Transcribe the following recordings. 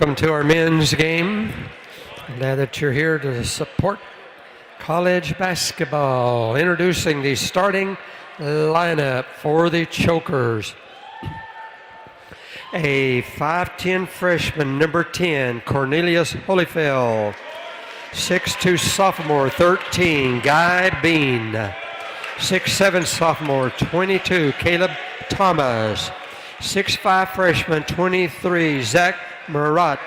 Welcome to our men's game. Glad that you're here to support college basketball. Introducing the starting lineup for the Chokers. A 5'10 freshman, number 10, Cornelius Holyfield. 6'2 sophomore, 13, Guy Bean. 6'7 sophomore, 22, Caleb Thomas. 6'5 freshman, 23, Zach Murat.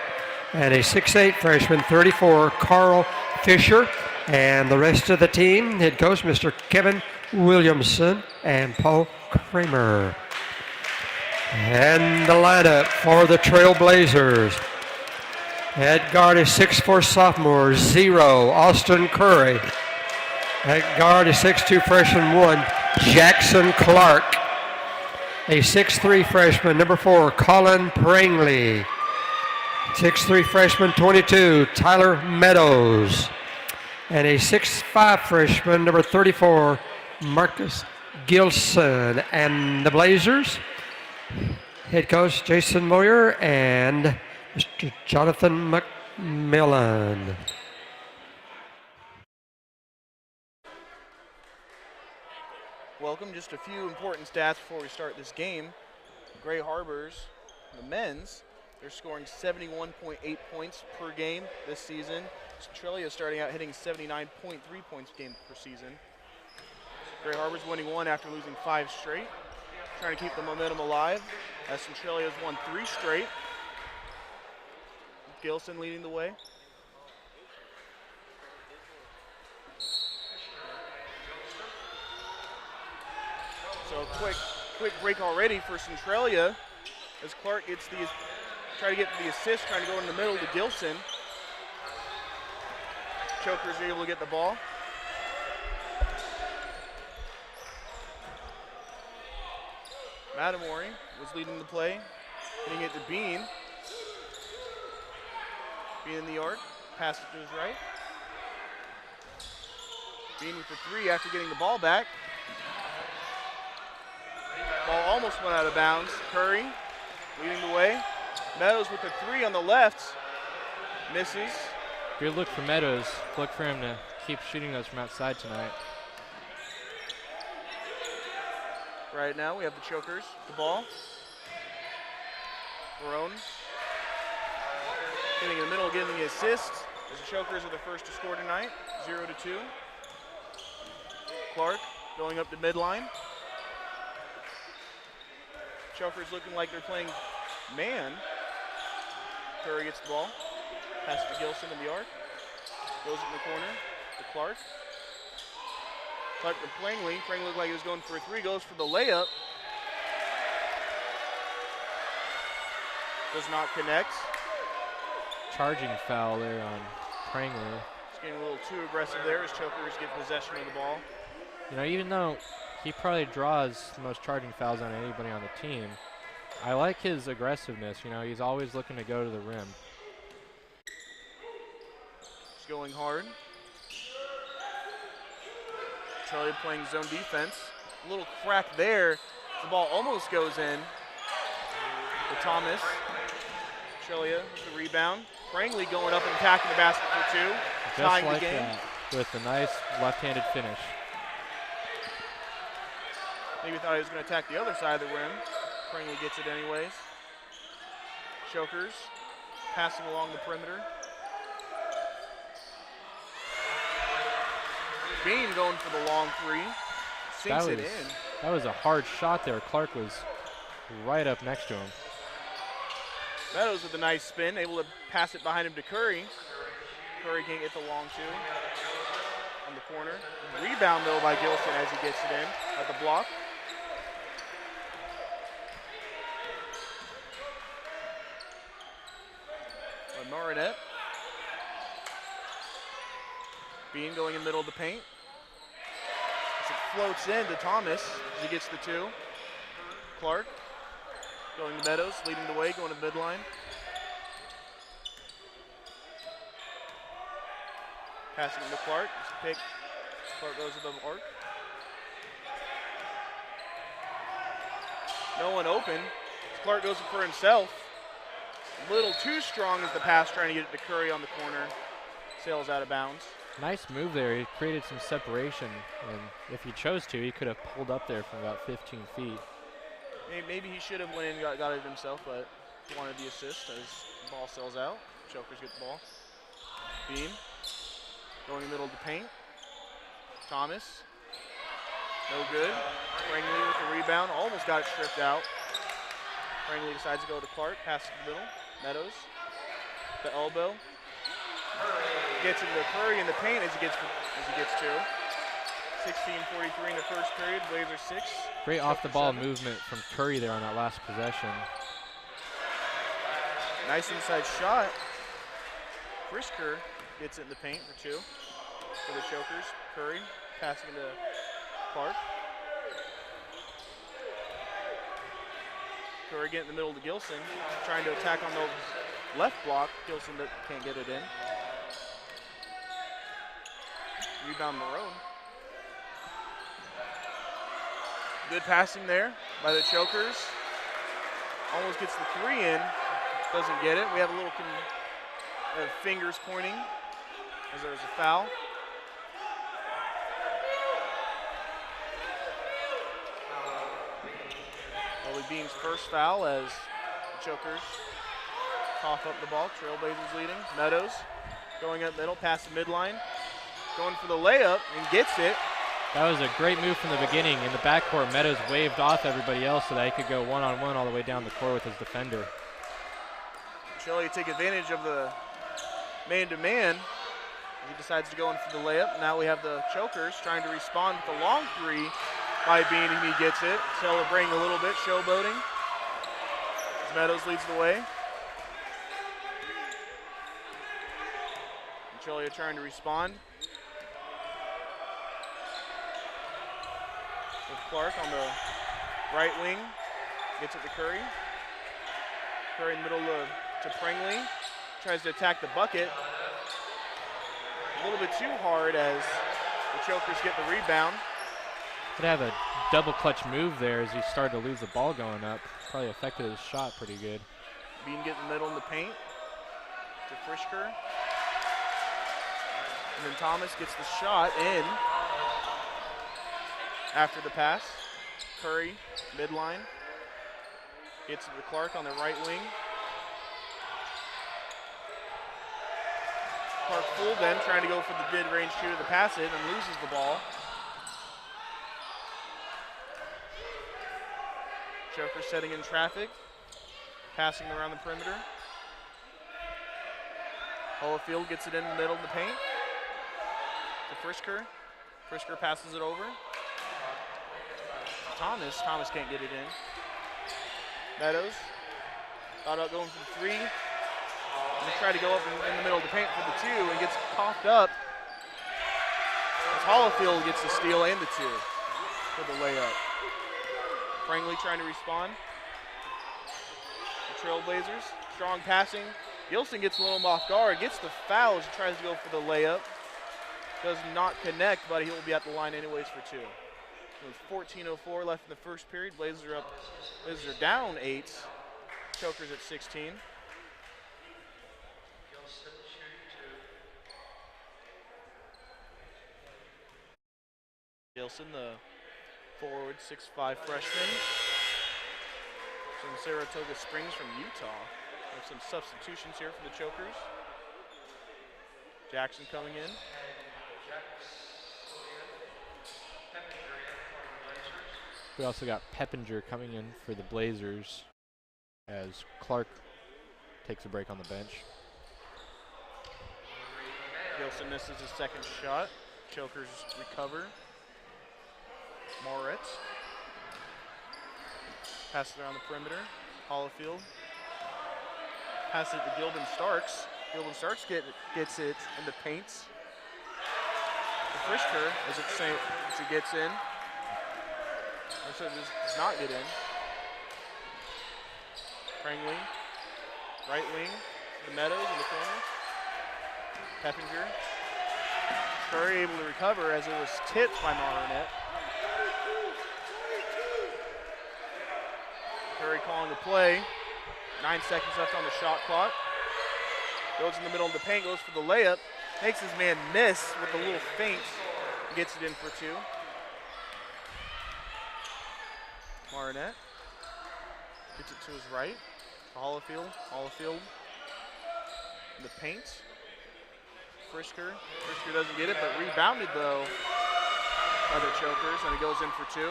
And a 6'8 freshman, 34, Carl Fisher. And the rest of the team, head coach Mr. Kevin Williamson and Paul Kramer. And the lineup for the Trailblazers. At guard is 6'4 sophomore, 0, Austin Curry. At guard is 6'2 freshman, 1, Jackson Clark. A 6'3 freshman, number 4, Colin Prangley. 6'3 freshman, 22, Tyler Meadows. And a 6'5 freshman, number 34, Marcus Gilson. And the Blazers, head coach Jason Moyer and Mr. Jonathan McMillan. Welcome. Just a few important stats before we start this game. Gray Harbors, the men's, they're scoring 71.8 points per game this season. Centralia is starting out hitting 79.3 points a game per season. Gray Harbors winning one after losing 5 straight. Trying to keep the momentum alive as Centralia has won 3 straight. Gilson leading the way. So a quick break already for Centralia as Clark gets try to get the assist, trying to go in the middle to Gilson. Chokers are able to get the ball. Matamori was leading the play, hitting it to Bean. Bean in the arc, pass it to his right. Bean with the 3 after getting the ball back. Ball almost went out of bounds. Curry leading the way. Meadows with the 3 on the left. Misses. Good look for Meadows. Look for him to keep shooting those from outside tonight. Right now we have the Chokers. The ball. Barone. Getting in the middle, getting the assist. As the Chokers are the first to score tonight. 0-2. Clark going up to midline. Chokers looking like they're playing man. Curry gets the ball. Passes to Gilson in the arc. Goes in the corner to Clark. Clark to Prangley. Prangley looked like he was going for a 3. Goes for the layup. Does not connect. Charging foul there on Prangley. He's getting a little too aggressive there as Chokers get possession of the ball. You know, even though he probably draws the most charging fouls on anybody on the team, I like his aggressiveness. You know, he's always looking to go to the rim. He's going hard. Charlie playing zone defense. A little crack there. The ball almost goes in. To Thomas. Trelia with the rebound. Prangley going up and attacking the basket for 2. Just tying like the game. that, with a nice left-handed finish. Maybe thought he was going to attack the other side of the rim. Prangley gets it anyways. Chokers passing along the perimeter. Bean going for the long 3. Sinks it in. That was a hard shot there. Clark was right up next to him. Meadows with a nice spin, able to pass it behind him to Curry. Curry can't get the long 2 on the corner. Rebound though by Gilson as he gets it in at the block. Marinette. Bean going in the middle of the paint. As it floats in to Thomas as he gets the 2. Clark going to Meadows, leading the way, going to midline. Passing it to Clark. Pick. Clark goes to the arc. No one open. Clark goes for himself. A little too strong as the pass trying to get it to Curry on the corner. Sails out of bounds. Nice move there. He created some separation, and if he chose to, he could have pulled up there from about 15 feet. Maybe he should have went in and got it himself, but he wanted the assist as the ball sails out. Chokers get the ball. Beam. Going middle to paint. Thomas. No good. Prangley with the rebound. Almost got it stripped out. Prangley decides to go to Clark. Pass to the middle. Meadows. The elbow. Gets into Curry in the paint as he gets two. 16:43 in the first period. Blazers 6. Great off-the-ball movement from Curry there on that last possession. Nice inside shot. Frisker gets it in the paint for 2 for the Chokers. Curry passing to Clark. Curry getting in the middle to Gilson. Trying to attack on the left block. Gilson can't get it in. Rebound Marone. Good passing there by the Chokers. Almost gets the 3 in. Doesn't get it. We have a little fingers pointing as there's a foul. Willie Beam's first foul as the Chokers cough up the ball. Trailblazers leading. Meadows going up middle, past the midline. Going for the layup and gets it. That was a great move from the beginning. In the backcourt, Meadows waved off everybody else so that he could go one-on-one all the way down the court with his defender. Centralia take advantage of the man-to-man. He decides to go in for the layup. Now we have the Chokers trying to respond with a long 3 by Bean, and he gets it. Celebrating a little bit, showboating. As Meadows leads the way. Centralia trying to respond. With Clark on the right wing. Gets it to Curry. Curry in the middle to Prangley. Tries to attack the bucket. A little bit too hard as the Chokers get the rebound. Could have a double clutch move there as he started to lose the ball going up. Probably affected his shot pretty good. Bean get in the middle in the paint to Frisker. And then Thomas gets the shot in after the pass. Curry, midline. Gets it to Clark on the right wing. Clark fooled them, trying to go for the mid-range shooter to pass it, and loses the ball. Joker setting in traffic, passing around the perimeter. Holofield gets it in the middle of the paint to Frisker. Frisker passes it over. Thomas can't get it in. Meadows thought about going for the 3. And he tried to go up in the middle of the paint for the 2 and gets coughed up. As Holofield gets the steal and the 2 for the layup. Prangley trying to respond. The Trailblazers, strong passing. Gilson gets a little off guard, gets the foul as he tries to go for the layup. Does not connect, but he'll be at the line anyways for 2. With 14:04 left in the first period, Blazers are down 8. Chokers at 16. Gilson, the forward, 6'5" freshman from Saratoga Springs from Utah. We have some substitutions here for the Chokers. Jackson coming in. We also got Peppinger coming in for the Blazers as Clark takes a break on the bench. Gilson misses his second shot. Chokers recover. Moritz. Passes it around the perimeter. Holofield. Passes it to Gilbin Starks. Gilbin Starks gets it in the paints. To Frisker as it gets in. So it does not get in. Prangley, right wing, the Meadows in the corner. Peppinger. Curry able to recover as it was tipped by Maronette. Curry calling the play. 9 seconds left on the shot clock. Goes in the middle of the paint, goes for the layup. Makes his man miss with a little feint. Gets it in for 2. Marinette gets it to his right. Hollifield. Hollifield in the paint. Frisker doesn't get it, but rebounded though by the Chokers, and he goes in for 2.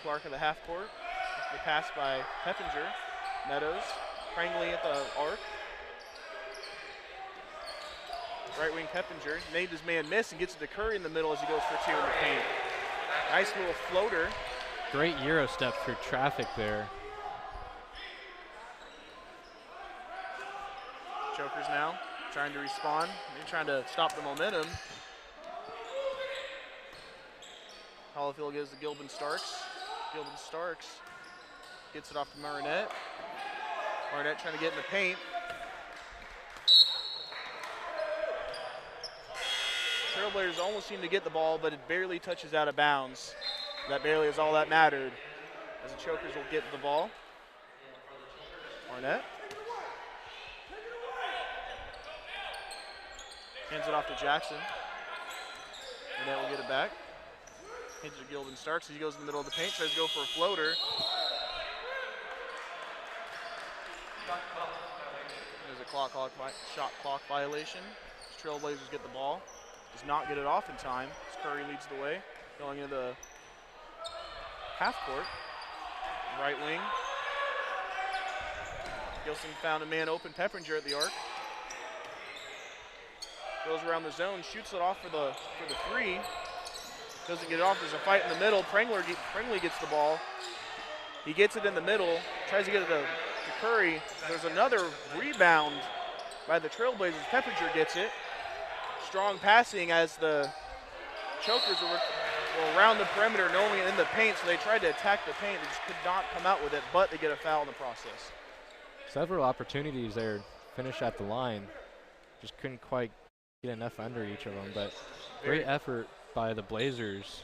Clark at the half court. The pass by Peppinger. Meadows. Prangley at the arc. Right wing Peppinger made his man miss and gets it to Curry in the middle as he goes for 2 in the paint. Nice little floater. Great Euro step through traffic there. Chokers now trying to respond. They're trying to stop the momentum. Hollifield gives to Gilbin Starks. Gilbin Starks gets it off to Marinette. Marinette trying to get in the paint. Trailblazers almost seem to get the ball, but it barely touches out of bounds. That barely is all that mattered, as the Chokers will get the ball. Marinette hands it off to Jackson. Marinette will get it back. Hands it to Gilbin Starks as he goes in the middle of the paint, tries to go for a floater. There's a shot clock violation. Trailblazers get the ball. Does not get it off in time as Curry leads the way. Going into the half court. Right wing. Gilson found a man open. Peppinger at the arc. Goes around the zone, shoots it off for the 3. Doesn't get it off. There's a fight in the middle. Prangley gets the ball. He gets it in the middle. Tries to get it to Curry. There's another rebound by the Trailblazers. Peppinger gets it. Strong passing as the Chokers were around the perimeter and only in the paint, so they tried to attack the paint. They just could not come out with it, but they get a foul in the process. Several opportunities there to finish at the line. Just couldn't quite get enough under each of them, but great effort by the Blazers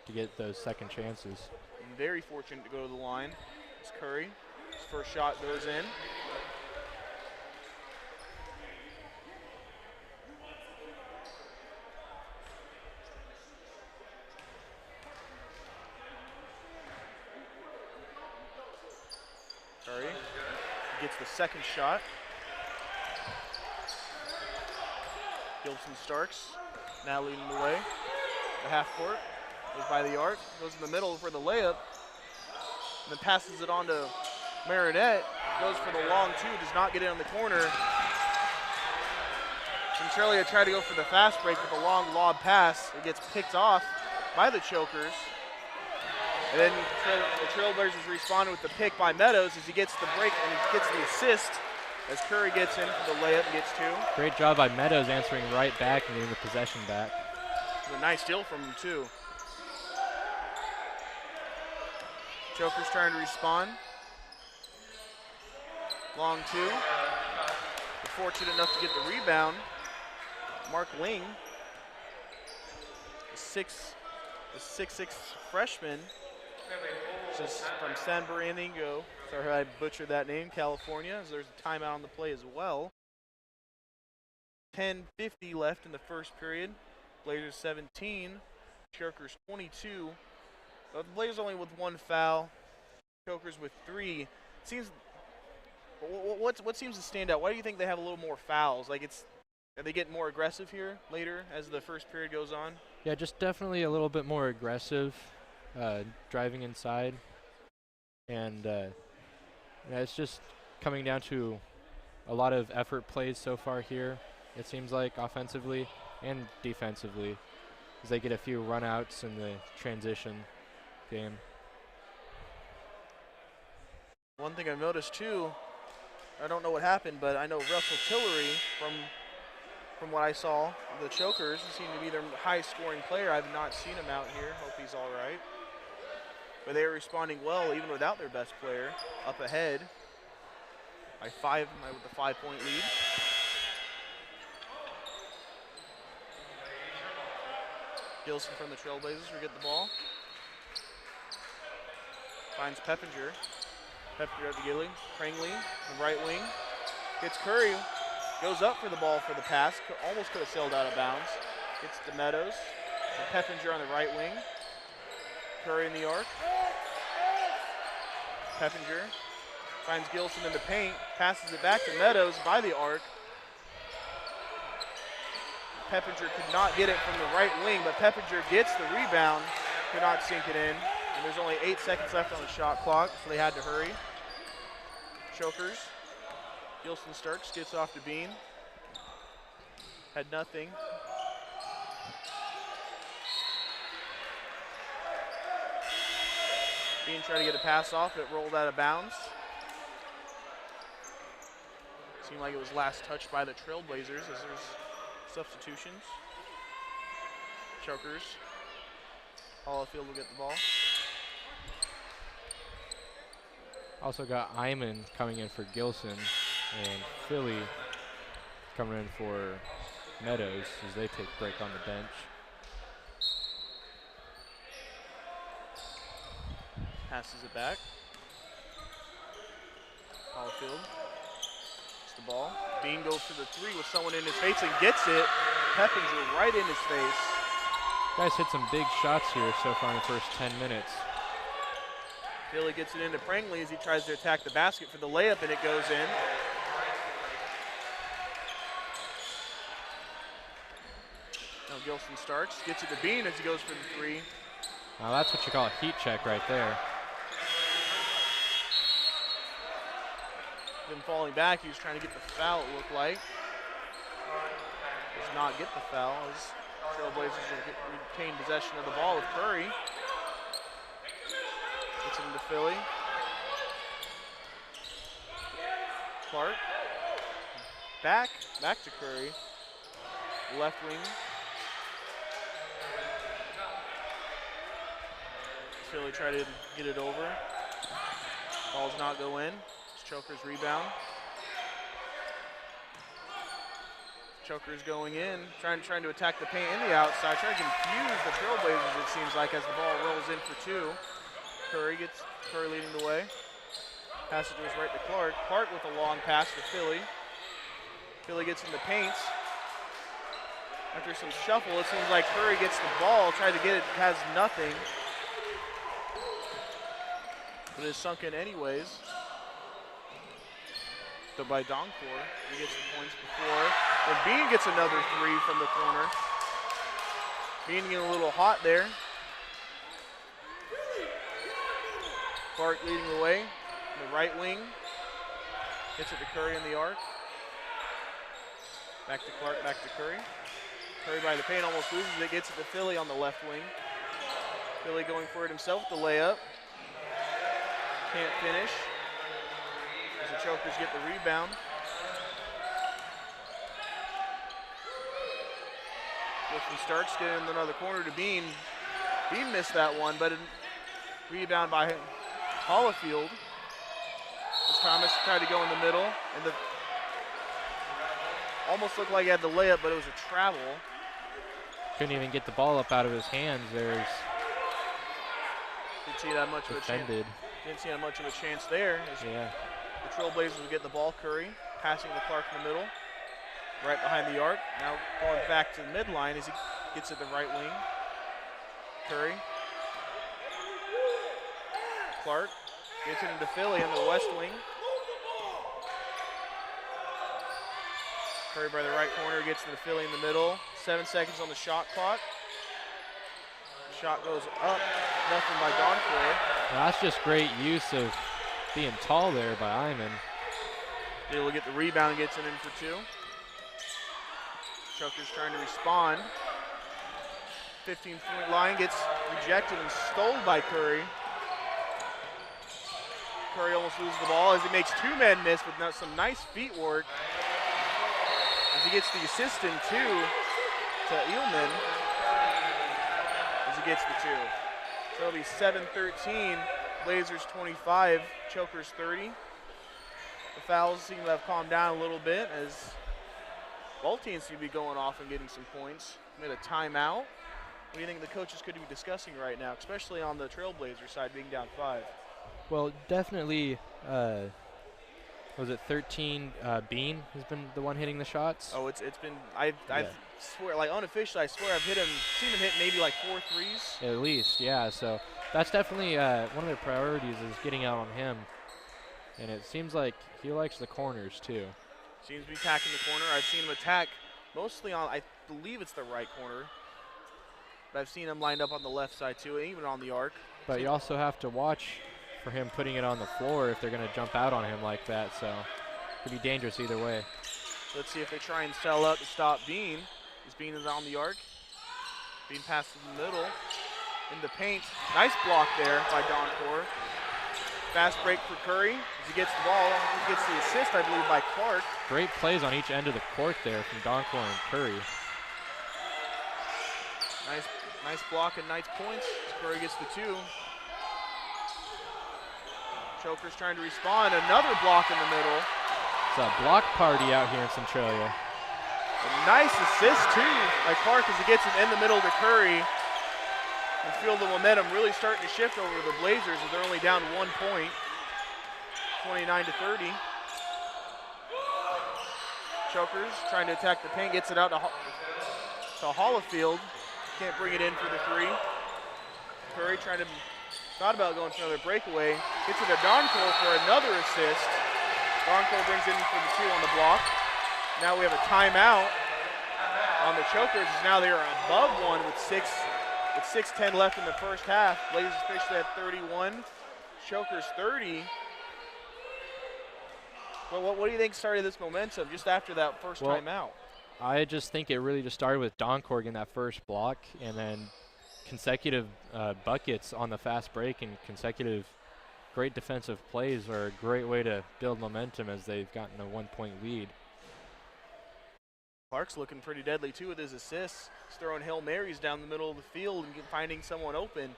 to get those second chances. Very fortunate to go to the line. It's Curry. His first shot goes in. Curry gets the second shot. Gilson Starks now leading the way. The half court goes by the arc, goes in the middle for the layup, and then passes it on to Marinette. Goes for the long 2, does not get it in the corner. Centralia tried to go for the fast break with a long lob pass. It gets picked off by the Chokers. And then the Trailblazers responded with the pick by Meadows as he gets the break and he gets the assist as Curry gets in for the layup and gets 2. Great job by Meadows answering right back and getting the possession back. It was a nice steal from him too. Chokers trying to respond. Long 2. They're fortunate enough to get the rebound. Mark Ling, the 6'6" freshman. This is from San Bernardino. Sorry I butchered that name, California, as there's a timeout on the play as well. 10:50 left in the first period. Blazers 17, Chokers 22. The Blazers only with 1 foul, Chokers with 3. Seems what seems to stand out? Why do you think they have a little more fouls? Like are they getting more aggressive here later as the first period goes on? Yeah, just definitely a little bit more aggressive, driving inside, and it's just coming down to a lot of effort plays so far here. It seems like offensively and defensively, as they get a few runouts in the transition game. One thing I've noticed too, I don't know what happened, but I know Russell Tillery from what I saw, the Chokers seem to be their highest scoring player. I've not seen him out here. Hope he's all right. But they are responding well even without their best player. Up ahead by 5 with a 5-point lead. Gilson from the Trailblazers will get the ball. Finds Peppinger. Peppinger at the Gilly. Prangley, the right wing. Gets Curry. Goes up for the ball for the pass. Almost could have sailed out of bounds. Gets to Meadows. And Peppinger on the right wing. Curry in the arc. Peppinger finds Gilson in the paint. Passes it back to Meadows by the arc. Peppinger could not get it from the right wing, but Peppinger gets the rebound. Could not sink it in. And there's only 8 seconds left on the shot clock, so they had to hurry. Chokers. Gilson Starks gets off to Bean. Had nothing. Bean tried to get a pass off, it rolled out of bounds. Seemed like it was last touched by the Trailblazers as there's substitutions. Chokers. Hollifield will get the ball. Also got Hyman coming in for Gilson and Philly coming in for Meadows as they take break on the bench. Passes it back. Hollifield gets the ball. Bean goes for the three with someone in his face and gets it. Peppinger right in his face. Guys hit some big shots here so far in the first 10 minutes. Philly gets it into Prangley as he tries to attack the basket for the layup, and it goes in. Now Gilson Starks gets it to Bean as he goes for the three. Now that's what you call a heat check right there. Then falling back, he was trying to get the foul, it looked like. Does not get the foul as Trailblazers will retain possession of the ball with Curry. Gets it into Philly. Clark. Back to Curry. Left wing. Philly try to get it over. Ball does not go in. It's Choker's rebound. Choker's going in, trying to attack the paint in the outside, trying to confuse the Trailblazers, it seems like, as the ball rolls in for two. Curry leading the way. Pass it to his right to Clark. Clark with a long pass to Philly. Philly gets in the paint. After some shuffle, it seems like Curry gets the ball, tried to get it, has nothing. But it's sunk in anyways. So by Donkor, he gets the points before. And Bean gets another three from the corner. Bean getting a little hot there. Clark leading the way. The right wing. Gets it to Curry in the arc. Back to Clark, back to Curry. Curry by the paint almost loses it. Gets it to Philly on the left wing. Philly going for it himself, the layup. Can't finish. As the Chokers get the rebound. Gilson Starks getting in another corner to Bean. Bean missed that one, but a rebound by Hollifield. As Thomas tried to go in the middle, and almost looked like he had the layup, but it was a travel. Couldn't even get the ball up out of his hands. There's Didn't see that much of a chance. Didn't see that much of a chance there. Yeah. The Trailblazers will get the ball. Curry passing to Clark in the middle, right behind the arc. Now going back to the midline as he gets at the right wing. Curry. Clark gets it into Philly on the west wing. Curry by the right corner gets into Philly in the middle. 7 seconds on the shot clock. Shot goes up, nothing by Donkor. Well, that's just great use of being tall there by Hyman. He'll get the rebound, gets it in for two. Choker's trying to respond. 15-point line gets rejected and stole by Curry. Curry almost loses the ball as he makes two men miss with some nice feet work. As he gets the assist in two to Eelman. As he gets the two. So it'll be 7-13, Blazers 25, Chokers 30. The fouls seem to have calmed down a little bit as both teams seem to be going off and getting some points. We had a timeout. What do you think the coaches could be discussing right now, especially on the Trailblazer side being down 5? Well, definitely, was it 13? Bean has been the one hitting the shots. Oh, it's been I swear, like unofficially, I swear I've seen him hit maybe like 4 threes. At least, yeah. So that's definitely one of their priorities is getting out on him. And it seems like he likes the corners too. Seems to be attacking the corner. I've seen him attack mostly on, I believe it's the right corner. But I've seen him lined up on the left side too, and even on the arc. But you also have to watch for him putting it on the floor if they're going to jump out on him like that. So it could be dangerous either way. Let's see if they try and sell up to stop Bean. As Bean is on the arc. Bean passes in the middle. In the paint. Nice block there by Doncor. Fast break for Curry as he gets the ball. He gets the assist, I believe, by Clark. Great plays on each end of the court there from Doncor and Curry. Nice block and nice points. Curry gets the 2. Choker's trying to respond. Another block in the middle. It's a block party out here in Centralia. A nice assist, too, by Clark as he gets it in the middle to Curry. And feel the momentum really starting to shift over to the Blazers as they're only down 1 point, 29-30. Chokers trying to attack the paint, gets it out to Hollifield. Can't bring it in for the 3. Curry thought about going for another breakaway. Gets it to Doncor for another assist. Doncor brings in for the 2 on the block. Now we have a timeout on the Chokers. Now they are above 1 with 6:10 left in the first half. Blazers officially at 31. Chokers 30. Well, what do you think started this momentum just after that first timeout? I just think it really just started with Doncor getting that first block and then consecutive buckets on the fast break and consecutive great defensive plays are a great way to build momentum as they've gotten a 1-point lead. Clark's looking pretty deadly too with his assists. He's throwing Hail Marys down the middle of the field and finding someone open.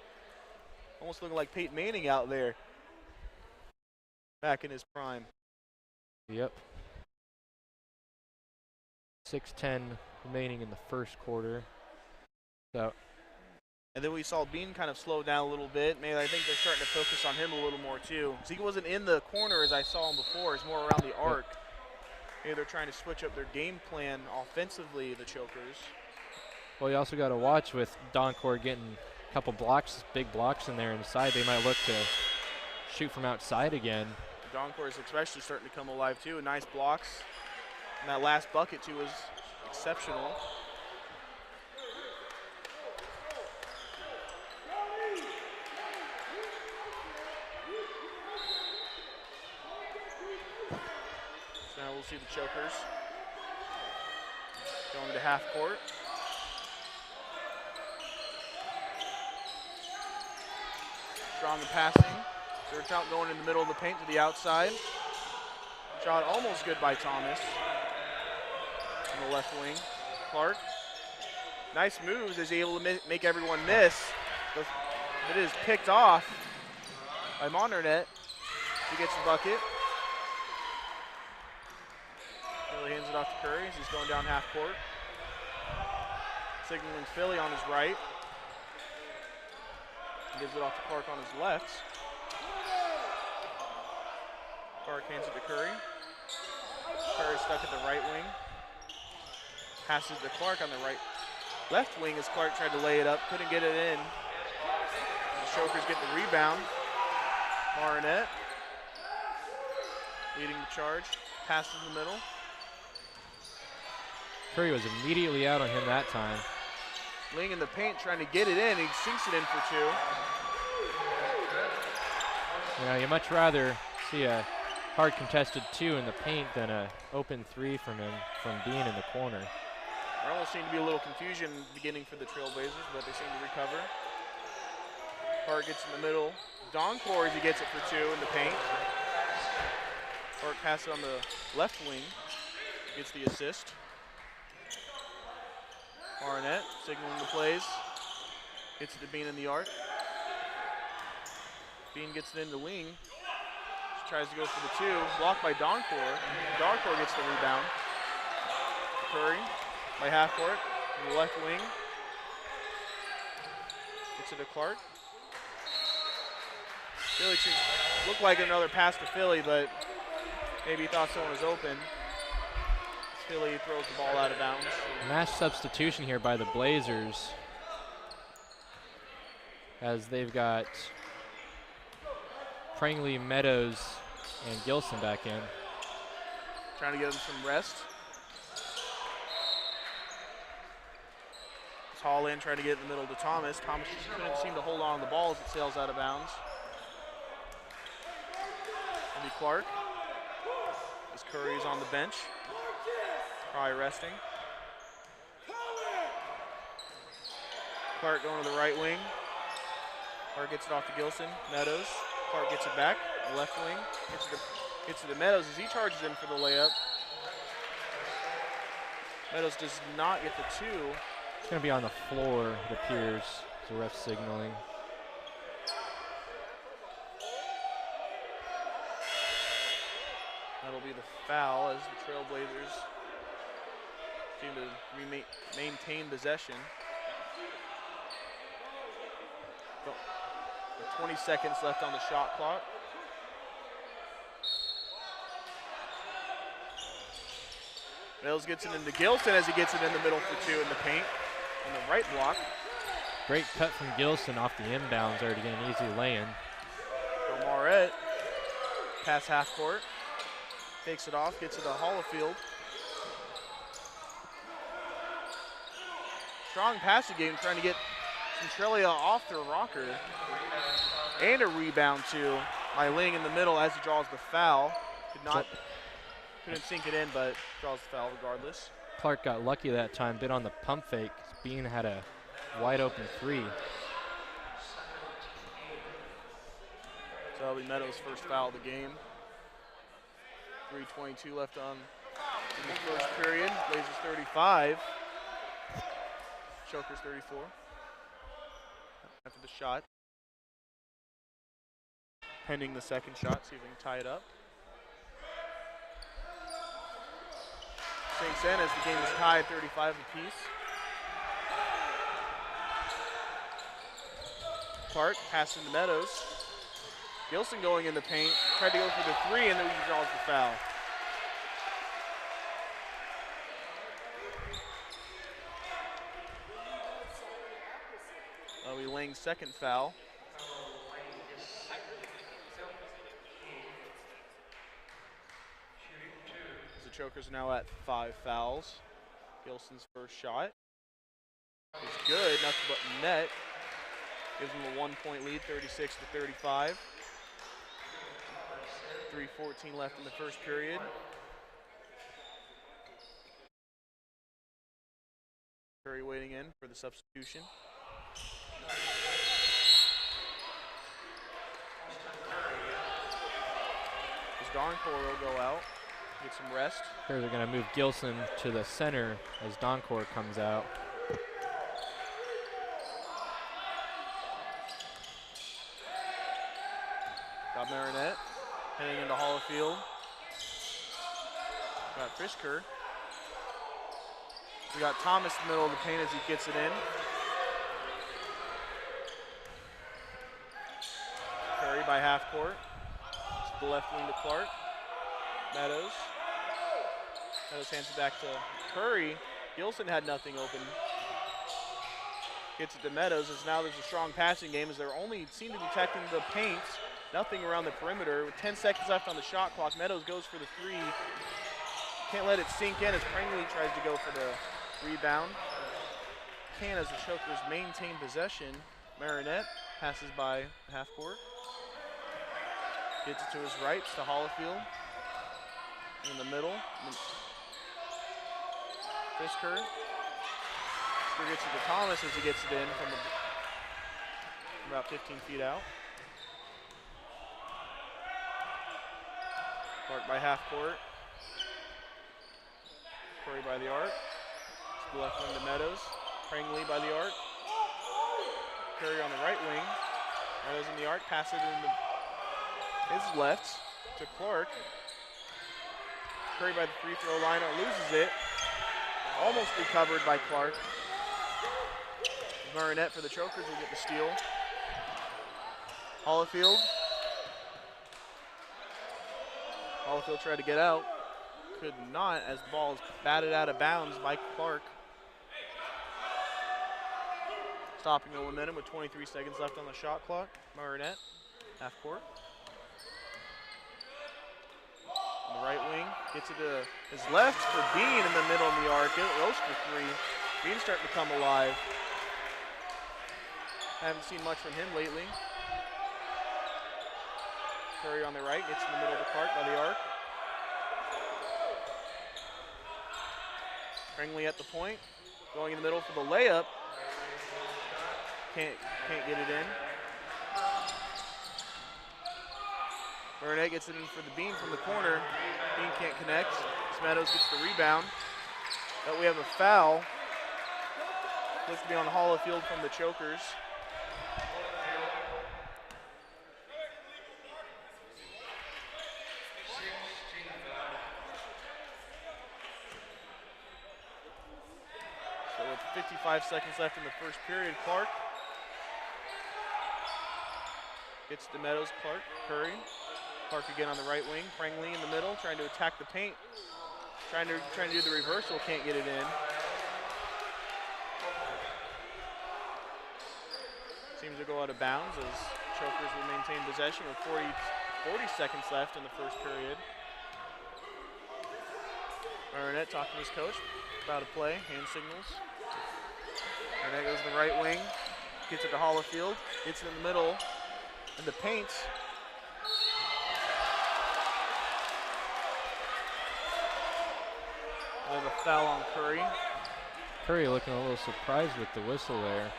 Almost looking like Peyton Manning out there. Back in his prime. Yep. 6:10 remaining in the first quarter. So. And then we saw Bean kind of slow down a little bit. Maybe I think they're starting to focus on him a little more too. He wasn't in the corner as I saw him before. He's more around the arc. Maybe they're trying to switch up their game plan offensively, the Chokers. Well, you also got to watch with Doncor getting a couple blocks, big blocks in there inside. They might look to shoot from outside again. Doncor is especially starting to come alive too. Nice blocks. And that last bucket too was exceptional. So now we'll see the Chokers going to half court. Strong in passing. Third shot going in the middle of the paint to the outside. Shot almost good by Thomas. On the left wing. Clark. Nice moves as he's able to make everyone miss. But it is picked off by Mondernet. He gets the bucket. Philly hands it off to Curry as he's going down half court. Signaling Philly on his right. Gives it off to Clark on his left. Clark hands it to Curry. Curry stuck at the right wing. Passes to Clark on the left wing as Clark tried to lay it up. Couldn't get it in. The Chokers get the rebound. Marinette leading the charge. Passes in the middle. Curry was immediately out on him that time. Ling in the paint trying to get it in. He sinks it in for 2. You much rather see a hard contested 2 in the paint than an open 3 from him from being in the corner. There almost seemed to be a little confusion beginning for the Trailblazers, but they seem to recover. Clark gets in the middle. Doncor as he gets it for 2 in the paint. Clark passes it on the left wing. Gets the assist. Barnett signaling the plays. Gets it to Bean in the arc. Bean gets it into wing. Just tries to go for the 2. Blocked by Doncor. Doncor gets the rebound. Curry by half court in the left wing. Gets it to Clark. Philly looked like another pass to Philly, but maybe he thought someone was open. Philly throws the ball out of bounds. Mass substitution here by the Blazers, as they've got Prangley, Meadows, and Gilson back in. Trying to give him some rest. Hall in, trying to get in the middle to Thomas. Thomas just couldn't seem to hold on to the ball as it sails out of bounds. Maybe Clark. As Curry's on the bench. Probably resting. Clark going to the right wing. Clark gets it off to Gilson. Meadows. Clark gets it back. The left wing. Gets it to Meadows as he charges in for the layup. Meadows does not get the two. It's going to be on the floor, it appears. The ref signaling. That'll be the foul as the Trailblazers seem to maintain possession. With 20 seconds left on the shot clock. Mills gets it into Gilson as he gets it in the middle for two in the paint. On the right block. Great cut from Gilson off the inbounds there to get an easy lay-in. Marette, pass half court. Takes it off, gets it to Hollifield. Strong passing game, trying to get Centralia off their rocker. And a rebound too by Ling in the middle as he draws the foul. Couldn't sink it in, but draws the foul regardless. Clark got lucky that time, bit on the pump fake. Bean had a wide open three. So that'll be Meadows' first foul of the game. 3:22 left on in the first period. Blazers 35. Chokers 34. After the shot. Pending the second shot, see if we can tie it up. St. Anne as the game is tied 35 apiece. Clark passing to Meadows. Gilson going in the paint, tried to go for the three, and then he draws the foul. That'll be Lang's second foul. The Chokers are now at 5 fouls. Gilson's first shot is good, nothing but net. Gives them a 1-point lead, 36-35. 3:14 left in the first period. Curry waiting in for the substitution. As Doncor will go out, get some rest. Here they're going to move Gilson to the center as Doncor comes out. Got Marinette heading into Hollifield. Got Fisker. We got Thomas in the middle of the paint as he gets it in. Curry by half court. To the left wing to Clark. Meadows. Meadows hands it back to Curry. Gilson had nothing open. Gets it to Meadows as now there's a strong passing game as they're only seem to be protecting the paint. Nothing around the perimeter. With 10 seconds left on the shot clock, Meadows goes for the three. Can't let it sink in as Prangley tries to go for the rebound. Can as the Chokers maintain possession. Marinette passes by half court. Gets it to his right to Hollifield. In the middle. Fisker. Fisker gets it to Thomas as he gets it in from about 15 feet out. Clark by half court. Curry by the arc. To the left wing to Meadows. Prangley by the arc. Curry on the right wing. Meadows in the arc. Pass it into his left to Clark. Curry by the free throw line. Loses it. Almost recovered by Clark. Marinette for the Chokers will get the steal. Hollifield Hollifield tried to get out. Could not, as the ball is batted out of bounds by Clark. Stopping the momentum with 23 seconds left on the shot clock. Marinette, half court. On the right wing, gets it to his left for Bean in the middle of the arc. It goes for three. Bean's starting to come alive. Haven't seen much from him lately. Curry on the right, gets in the middle of the court by the arc. Pringley at the point, going in the middle for the layup. Can't get it in. Burnett gets it in for the Bean from the corner. Bean can't connect. Meadows gets the rebound. But we have a foul. Looks to be on Hollifield from the Chokers. So with 55 seconds left in the first period, Clark gets to Meadows, Clark, Curry. Clark again on the right wing. Prangley in the middle, trying to attack the paint. Trying to do the reversal, can't get it in. Seems to go out of bounds as Chokers will maintain possession with 40 seconds left in the first period. Marinette talking to his coach about a play, hand signals. Marinette goes to the right wing, gets it to Hollifield, gets it in the middle, in the paint. We have a foul on Curry. Curry looking a little surprised with the whistle there.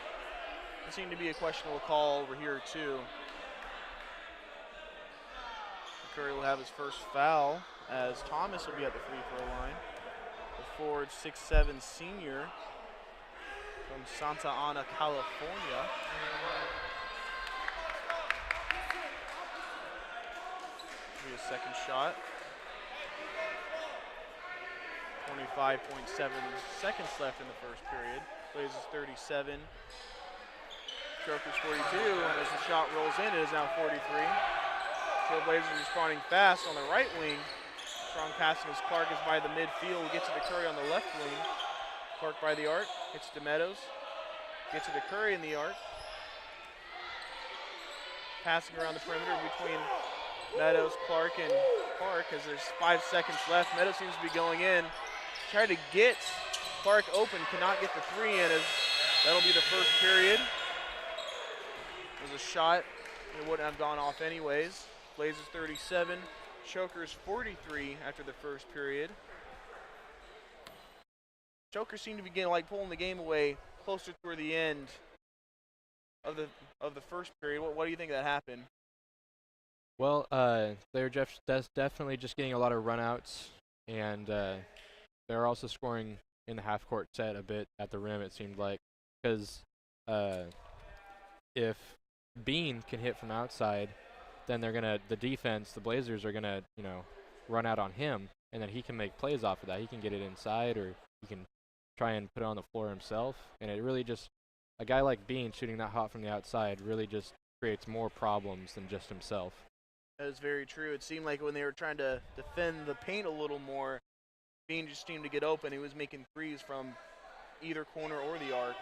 There seemed to be a questionable call over here too. Curry will have his first foul as Thomas will be at the free throw line. The forward 6'7" senior from Santa Ana, California. Be a second shot. 25.7 seconds left in the first period. Blazers 37. Chokers 42. And as the shot rolls in, it is now 43. Trailblazers responding fast on the right wing. Strong passing as Clark is by the midfield. Gets it to Curry on the left wing. Clark by the arc. Gets to Meadows. Gets it to Curry in the arc. Passing around the perimeter between Meadows, Clark, and Clark as there's 5 seconds left. Meadows seems to be going in. Tried to get Clark open, cannot get the three in. As that'll be the first period. There's a shot. It wouldn't have gone off anyways. Blazers 37, Chokers 43 after the first period. Chokers seem to be getting pulling the game away closer toward the end of the first period. What do you think that happened? Well, they're definitely just getting a lot of runouts, and they're also scoring in the half-court set a bit at the rim, it seemed like, because if Bean can hit from outside, then the defense, the Blazers are gonna, run out on him, and then he can make plays off of that. He can get it inside, or he can try and put it on the floor himself, and it really just, a guy like Bean shooting that hot from the outside really just creates more problems than just himself. That is very true. It seemed like when they were trying to defend the paint a little more, Bean just seemed to get open. He was making threes from either corner or the arc.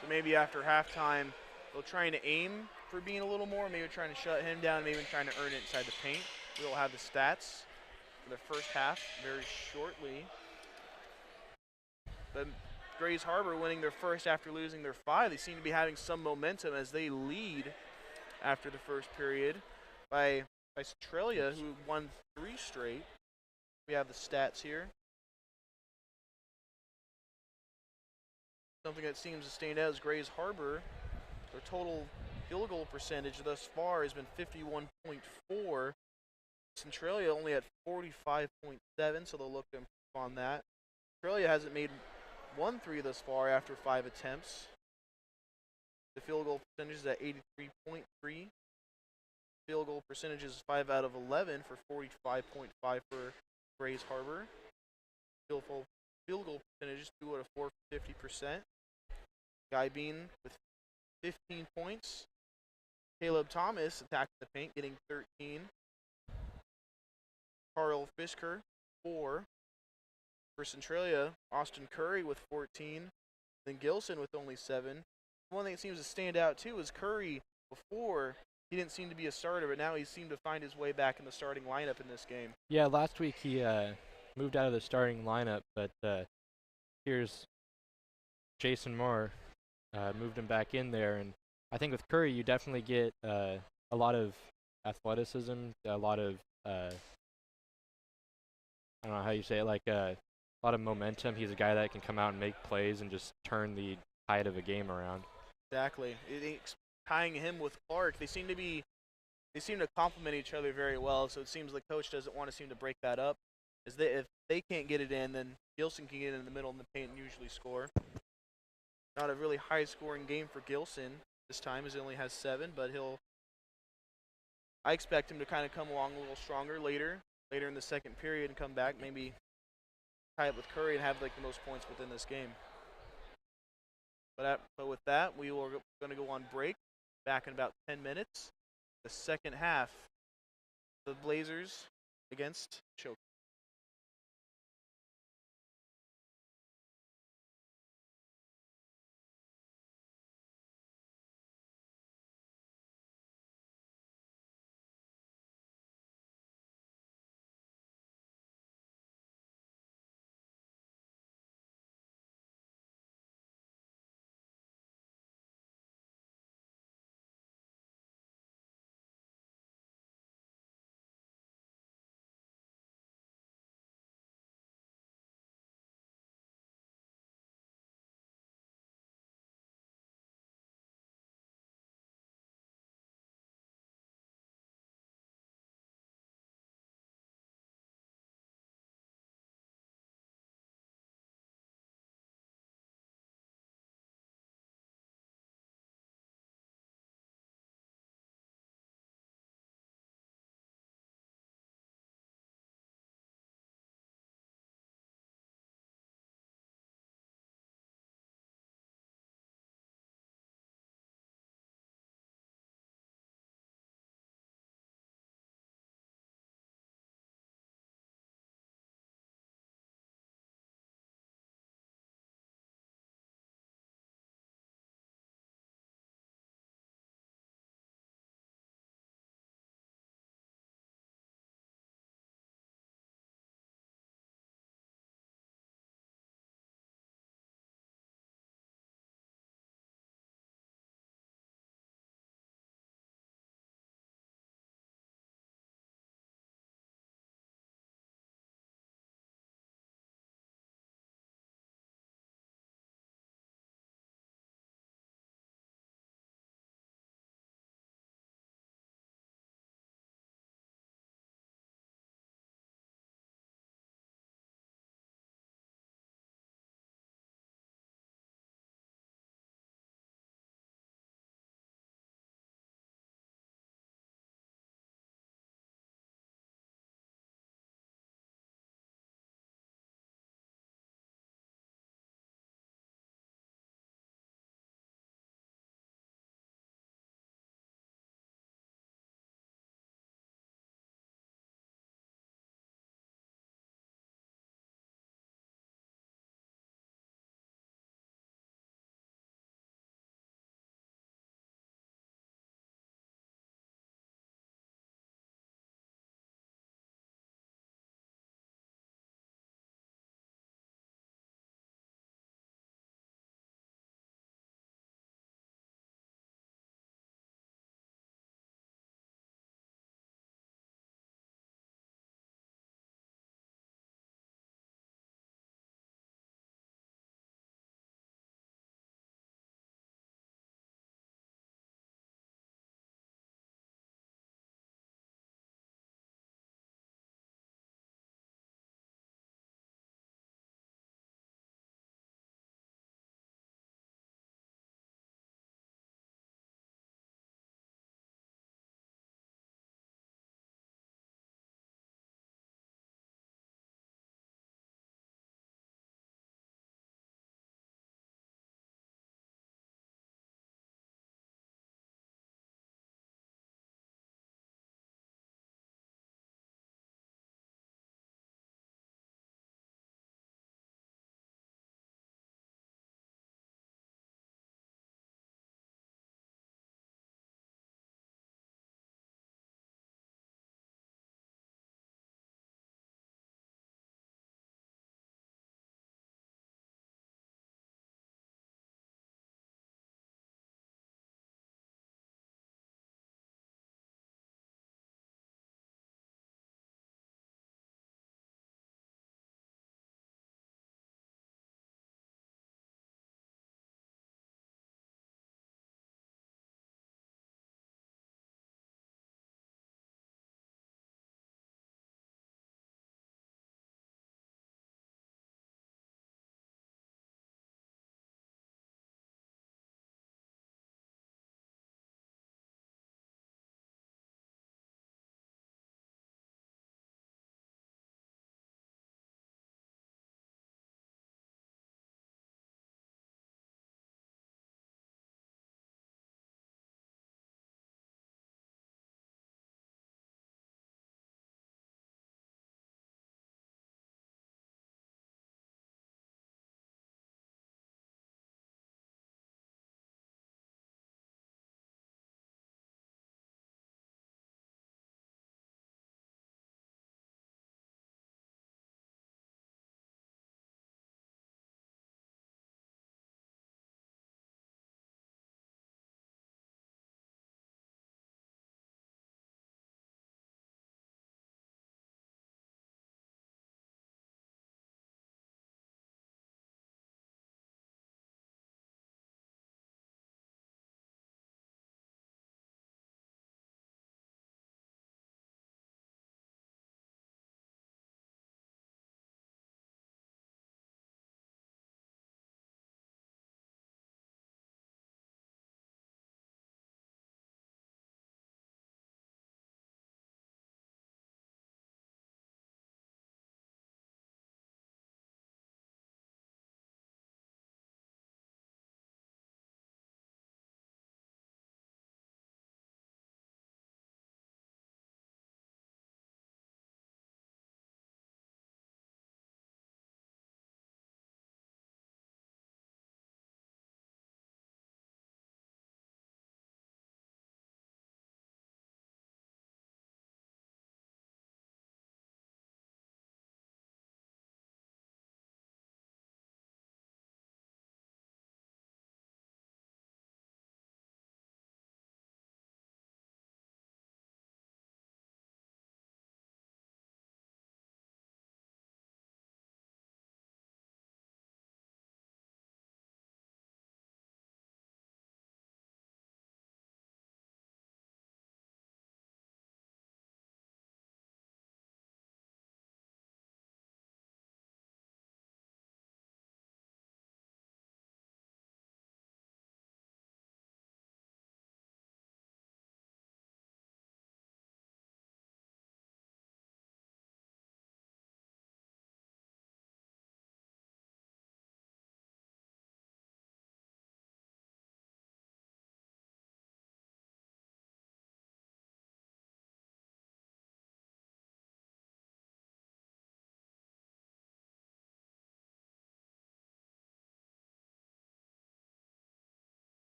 So maybe after halftime, they'll try to aim for Bean a little more, maybe trying to shut him down, maybe trying to earn it inside the paint. We'll have the stats for the first half very shortly. But Grays Harbor winning their first after losing their 5. They seem to be having some momentum as they lead after the first period by Centralia, who won 3 straight. We have the stats here. Something that seems to stand out is Grays Harbor. Their total field goal percentage thus far has been 51.4. Centralia only at 45.7, so they'll look to improve on that. Centralia hasn't made 1 3 thus far after 5 attempts. The field goal percentage is at 83.3. Field goal percentage is 5 out of 11 for 45.5 for Grays Harbor. Field goal percentage is 2 out of 4 for 50%. Guy Bean with 15 points. Caleb Thomas attacking the paint, getting 13. Carl Fisker, 4. For Centralia, Austin Curry with 14. Then Gilson with only 7. One thing that seems to stand out, too, is Curry. Before, he didn't seem to be a starter, but now he seemed to find his way back in the starting lineup in this game. Yeah, last week he moved out of the starting lineup, but here's Jason Moore moved him back in there, and I think with Curry you definitely get a lot of athleticism, a lot of I don't know how you say it, like a lot of momentum. He's a guy that can come out and make plays and just turn the tide of a game around. Exactly. Tying him with Clark, they seem to complement each other very well. So it seems like coach doesn't want to seem to break that up. If they can't get it in, then Gilson can get it in the middle in the paint and usually score. Not a really high-scoring game for Gilson this time, as he only has 7, but I expect him to kind of come along a little stronger later in the second period and come back, maybe tie it with Curry and have like the most points within this game. But with that, we are going to go on break. Back in about 10 minutes. The second half, the Blazers against Choke.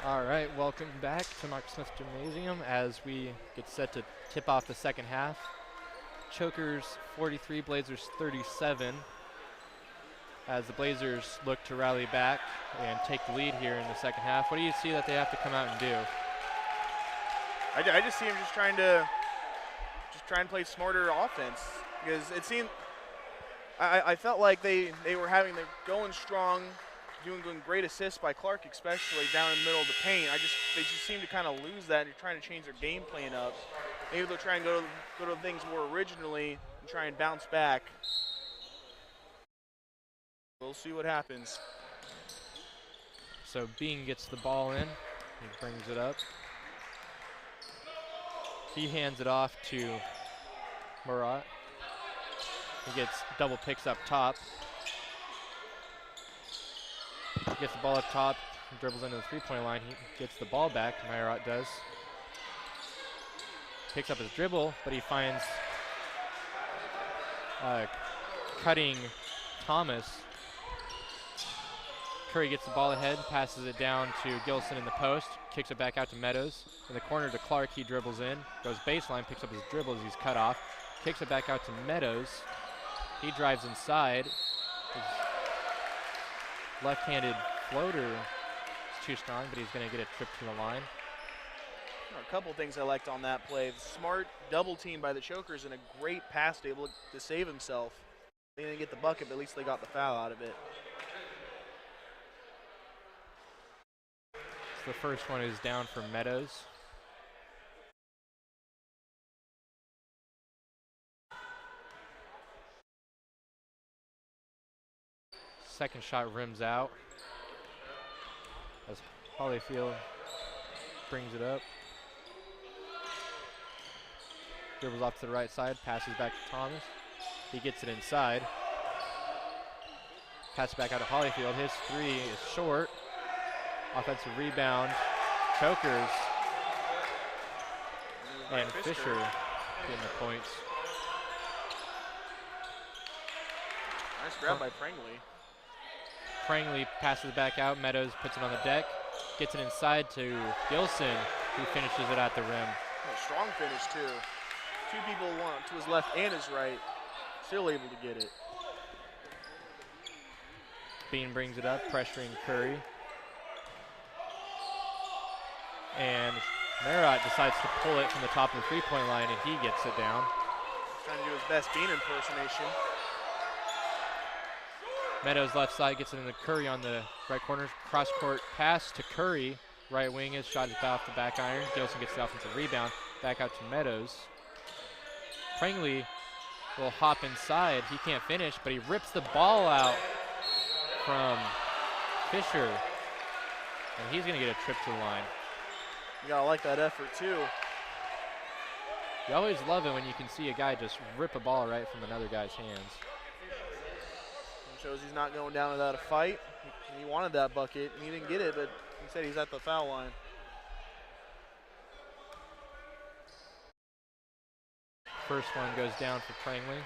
All right, welcome back to Mark Smith Gymnasium as we get set to tip off the second half. Chokers 43, Blazers 37. As the Blazers look to rally back and take the lead here in the second half. What do you see that they have to come out and do? I just see them just trying to play smarter offense, because it seemed I felt like they're going strong, doing great assists by Clark, especially down in the middle of the paint. They just seem to kind of lose that, and they're trying to change their game plan up. Maybe they'll try and go to things more originally and try and bounce back. We'll see what happens. So Bean gets the ball in. He brings it up. He hands it off to Murat. He gets double picks up top. He gets the ball up top, dribbles into the three-point line. He gets the ball back, Murat does. Picks up his dribble, but he finds cutting Thomas. Curry gets the ball ahead, passes it down to Gilson in the post, kicks it back out to Meadows. In the corner to Clark, he dribbles in, goes baseline, picks up his dribble as he's cut off, kicks it back out to Meadows. He drives inside. His left-handed floater is too strong, but he's going to get a trip to the line. A couple things I liked on that play. Smart double team by the Chokers and a great pass able to save himself. They didn't get the bucket, but at least they got the foul out of it. So the first one is down for Meadows. Second shot rims out as Holyfield brings it up. Dribbles off to the right side, passes back to Thomas. He gets it inside. Passes back out to Holyfield. His three is short. Offensive rebound. Chokers. And Fisher getting the points. Nice grab by Prangley. Prangley passes back out. Meadows puts it on the deck. Gets it inside to Gilson, who finishes it at the rim. A strong finish, too. Two people, one to his left and his right, still able to get it. Bean brings it up, pressuring Curry. And Murat decides to pull it from the top of the three-point line, and he gets it down. Trying to do his best Bean impersonation. Meadows left side gets it into Curry on the right corner. Cross-court pass to Curry. Right wing is shot off the back iron. Gilson gets the offensive rebound. Back out to Meadows. Prangley will hop inside. He can't finish, but he rips the ball out from Fisher. And he's going to get a trip to the line. You got to like that effort, too. You always love it when you can see a guy just rip a ball right from another guy's hands. Shows he's not going down without a fight. He wanted that bucket, and he didn't get it, but instead he's at the foul line. First one goes down for Prangley.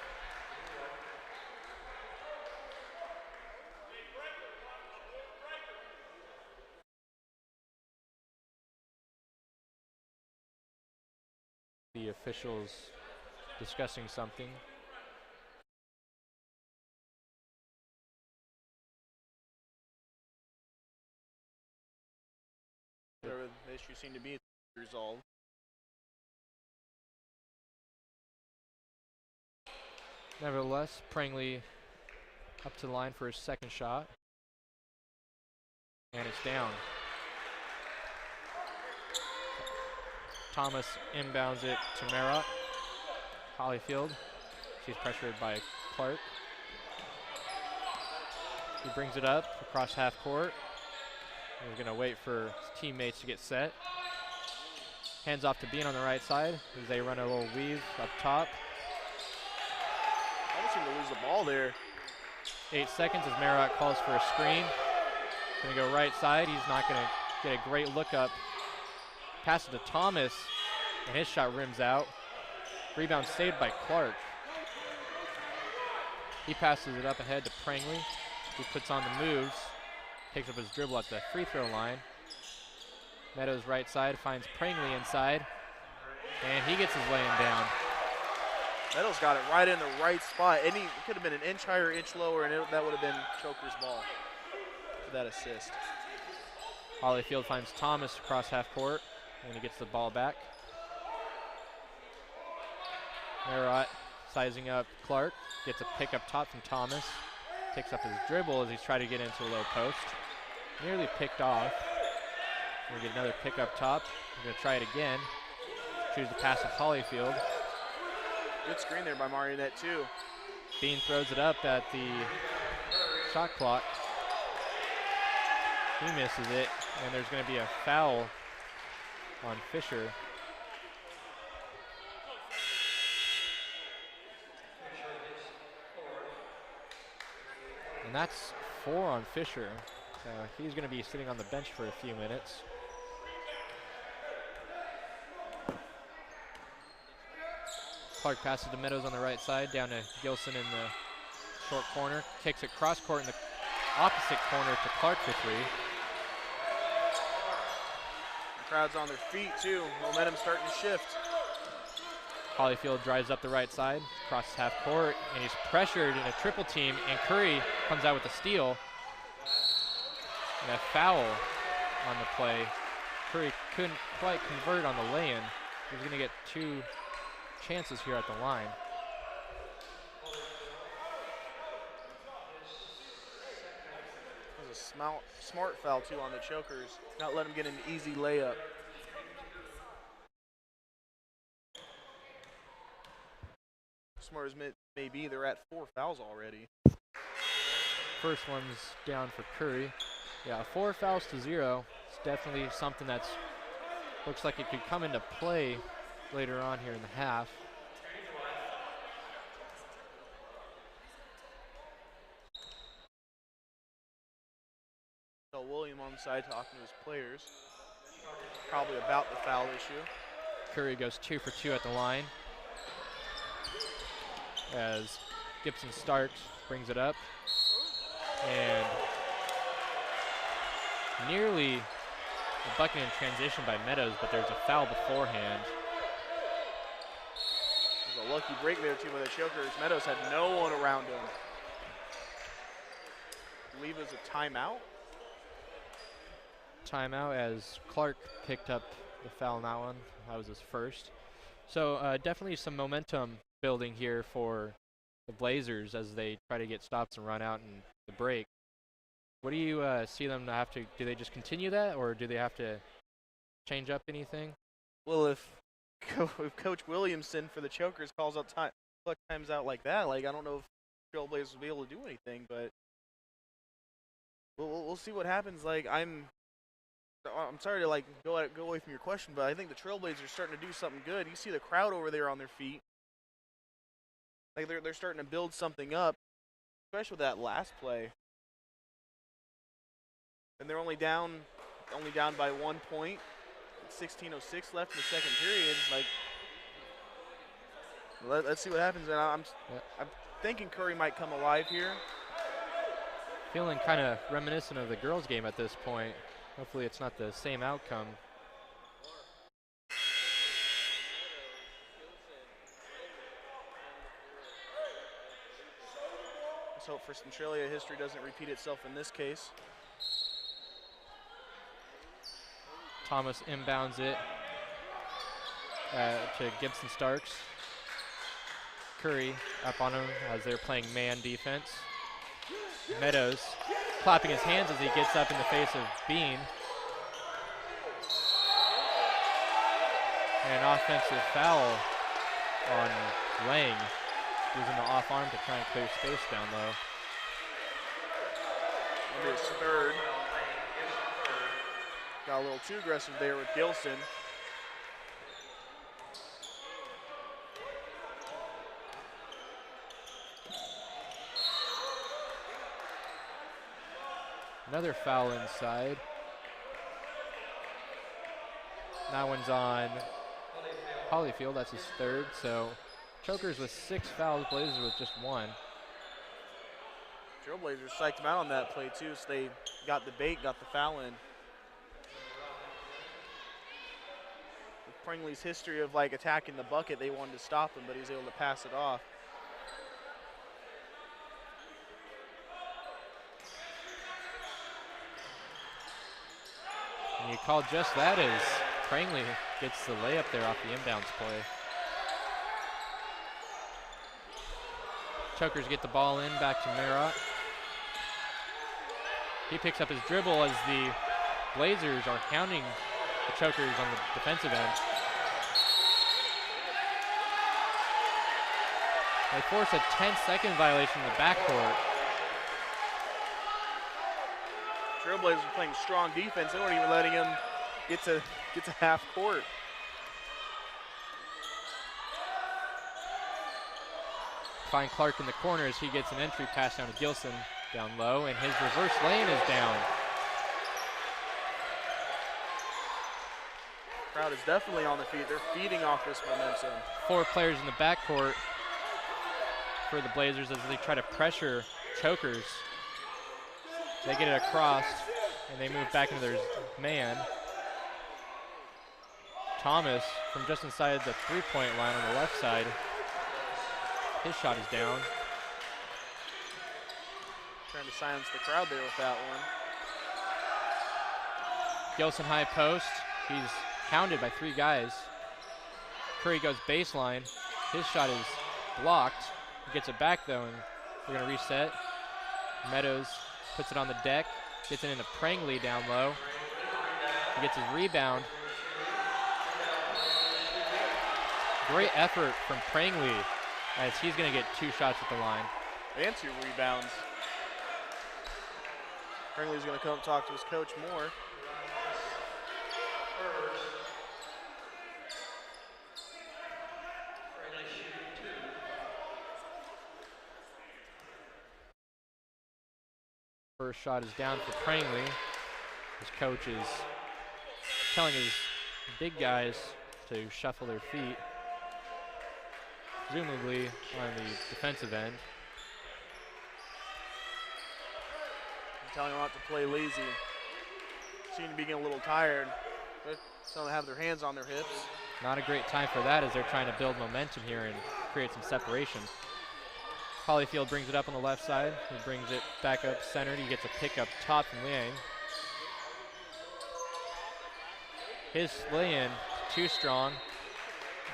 The officials discussing something. Whatever the issue seemed to be resolved. Nevertheless, Prangley up to the line for his second shot. And it's down. Thomas inbounds it to Murat. Holyfield. She's pressured by Clark. He brings it up across half court. He's going to wait for his teammates to get set. Hands off to Bean on the right side as they run a little weave up top. Almost seemed to lose the ball there. 8 seconds as Murat calls for a screen. Going to go right side. He's not going to get a great look up. Pass it to Thomas, and his shot rims out. Rebound saved by Clark. He passes it up ahead to Prangley, who puts on the moves. Takes up his dribble at the free throw line. Meadows right side finds Prangley inside, and he gets his laying down. Meadows got it right in the right spot. It could have been an inch higher, inch lower, and that would have been Choker's ball for that assist. Holyfield finds Thomas across half court when he gets the ball back. Merritt sizing up Clark, gets a pick up top from Thomas, picks up his dribble as he's trying to get into the low post. Nearly picked off. We get another pick up top. We're going to try it again. Choose the pass of Holyfield. Good screen there by Marionette too. Bean throws it up at the shot clock. He misses it, and there's going to be a foul on Fisher. And that's 4 on Fisher. So he's going to be sitting on the bench for a few minutes. Clark passes to Meadows on the right side, down to Gilson in the short corner. Kicks it cross court in the opposite corner to Clark for 3. The crowd's on their feet too. Momentum starting to shift. Holyfield drives up the right side, crosses half court, and he's pressured in a triple team, and Curry comes out with a steal. And a foul on the play. Curry couldn't quite convert on the lay-in. He's going to get 2 chances here at the line. There's a smart foul too on the Chokers. Not let him get an easy layup. Smart as may be, they're at 4 fouls already. First one's down for Curry. Yeah, 4 fouls to 0. It's definitely something that's looks like it could come into play later on here in the half. So William on the side talking to his players. Probably about the foul issue. Curry goes 2 for 2 at the line. As Gibson Starks brings it up. And nearly a bucket in transition by Meadows, but there's a foul beforehand. There's a lucky break there too by the Chokers. Meadows had no one around him. I believe it was a timeout. Timeout as Clark picked up the foul on that one. That was his first. So definitely some momentum building here for the Blazers as they try to get stops and run out in the break. What do you see them have to, do they just continue that, or do they have to change up anything? Well, if Coach Williamson for the Chokers calls out times out like that, like I don't know if Trailblazers will be able to do anything, but we'll see what happens. Like I'm sorry to like go away from your question, but I think the Trailblazers are starting to do something good. You see the crowd over there on their feet. Like they're starting to build something up, especially with that last play. And they're only down by 1 point. 16:06 left in the second period. Like, let's see what happens. And I'm thinking Curry might come alive here. Feeling kind of reminiscent of the girls' game at this point. Hopefully, it's not the same outcome. Let's hope for Centralia history doesn't repeat itself in this case. Thomas inbounds it to Gibson Starks. Curry up on him as they're playing man defense. Meadows clapping his hands as he gets up in the face of Bean. And an offensive foul on Lang, using the off arm to try and clear space down low. And his third. Got a little too aggressive there with Gilson. Another foul inside. That one's on Holyfield, that's his third. So Chokers with 6 fouls, Blazers with just 1. Trailblazers psyched him out on that play too, so they got the bait, got the foul in. Pringley's history of like attacking the bucket, they wanted to stop him, but he was able to pass it off. And you call just that as Pringley gets the layup there off the inbounds play. Chokers get the ball in, back to Merritt. He picks up his dribble as the Blazers are hounding the Chokers on the defensive end. They force a 10-second violation in the backcourt. Trailblazers are playing strong defense. They weren't even letting him get to half court. Find Clark in the corner as he gets an entry pass down to Gilson down low, and his reverse lane is down. Crowd is definitely on the feet. They're feeding off this momentum. 4 players in the backcourt for the Blazers as they try to pressure Chokers. They get it across, and they move back into their man. Thomas from just inside the three-point line on the left side. His shot is down. Trying to silence the crowd there with that one. Gilson high post. He's hounded by 3 guys. Curry goes baseline. His shot is blocked. He gets it back though, and we're gonna reset. Meadows puts it on the deck, gets it into Pringley down low. He gets his rebound. Great effort from Pringley as he's gonna get 2 shots at the line. And 2 rebounds. Pringley's gonna come talk to his coach more. First shot is down for Pringley. His coach is telling his big guys to shuffle their feet, presumably on the defensive end. I'm telling them not to play lazy. Seem to be getting a little tired. But some have their hands on their hips. Not a great time for that as they're trying to build momentum here and create some separation. Holyfield brings it up on the left side. He brings it back up centered. He gets a pick up top from Liang. His lay-in too strong,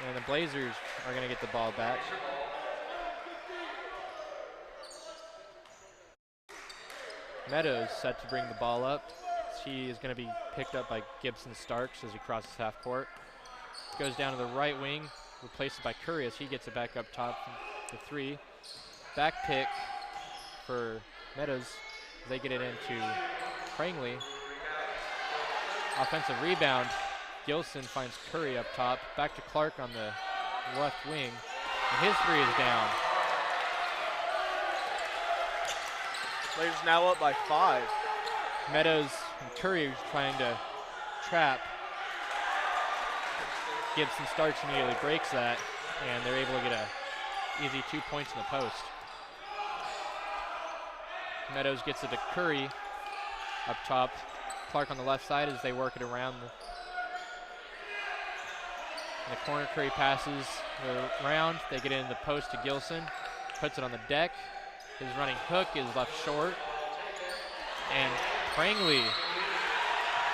and the Blazers are going to get the ball back. Meadows set to bring the ball up. He is going to be picked up by Gibson Starks as he crosses half court. Goes down to the right wing, replaced by Curry as he gets it back up top for 3. Back pick for Meadows. They get it into Pringley. Offensive rebound. Gilson finds Curry up top. Back to Clark on the left wing. And his 3 is down. Blazers now up by 5. Meadows and Curry trying to trap. Gibson Starks immediately breaks that, and they're able to get a easy 2 points in the post. Meadows gets it to Curry up top. Clark on the left side as they work it around. In the corner, Curry passes around. They get it in the post to Gilson. Puts it on the deck. His running hook is left short. And Pringley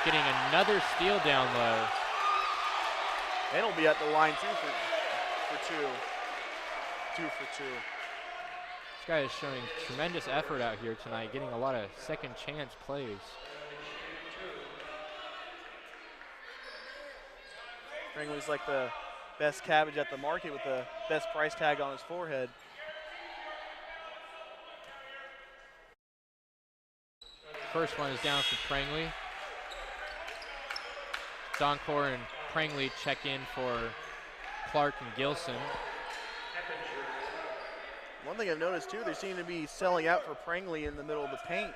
getting another steal down low. And he'll be at the line for 2. 2 for 2. This guy is showing tremendous effort out here tonight, getting a lot of second chance plays. Pringley's like the best cabbage at the market with the best price tag on his forehead. First one is down for Pringley. Doncor and Pringley check in for Clark and Gilson. One thing I've noticed too, they seem to be selling out for Pringley in the middle of the paint.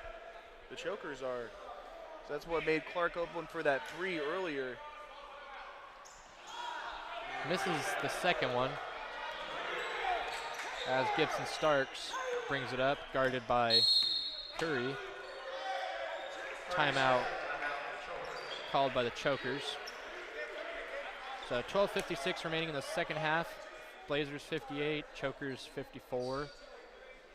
The Chokers are. So that's what made Clark open for that 3 earlier. Misses the second one as Gibson Starks brings it up, guarded by Curry. Timeout called by the Chokers. So 12:56 remaining in the second half. Blazers 58, Chokers 54.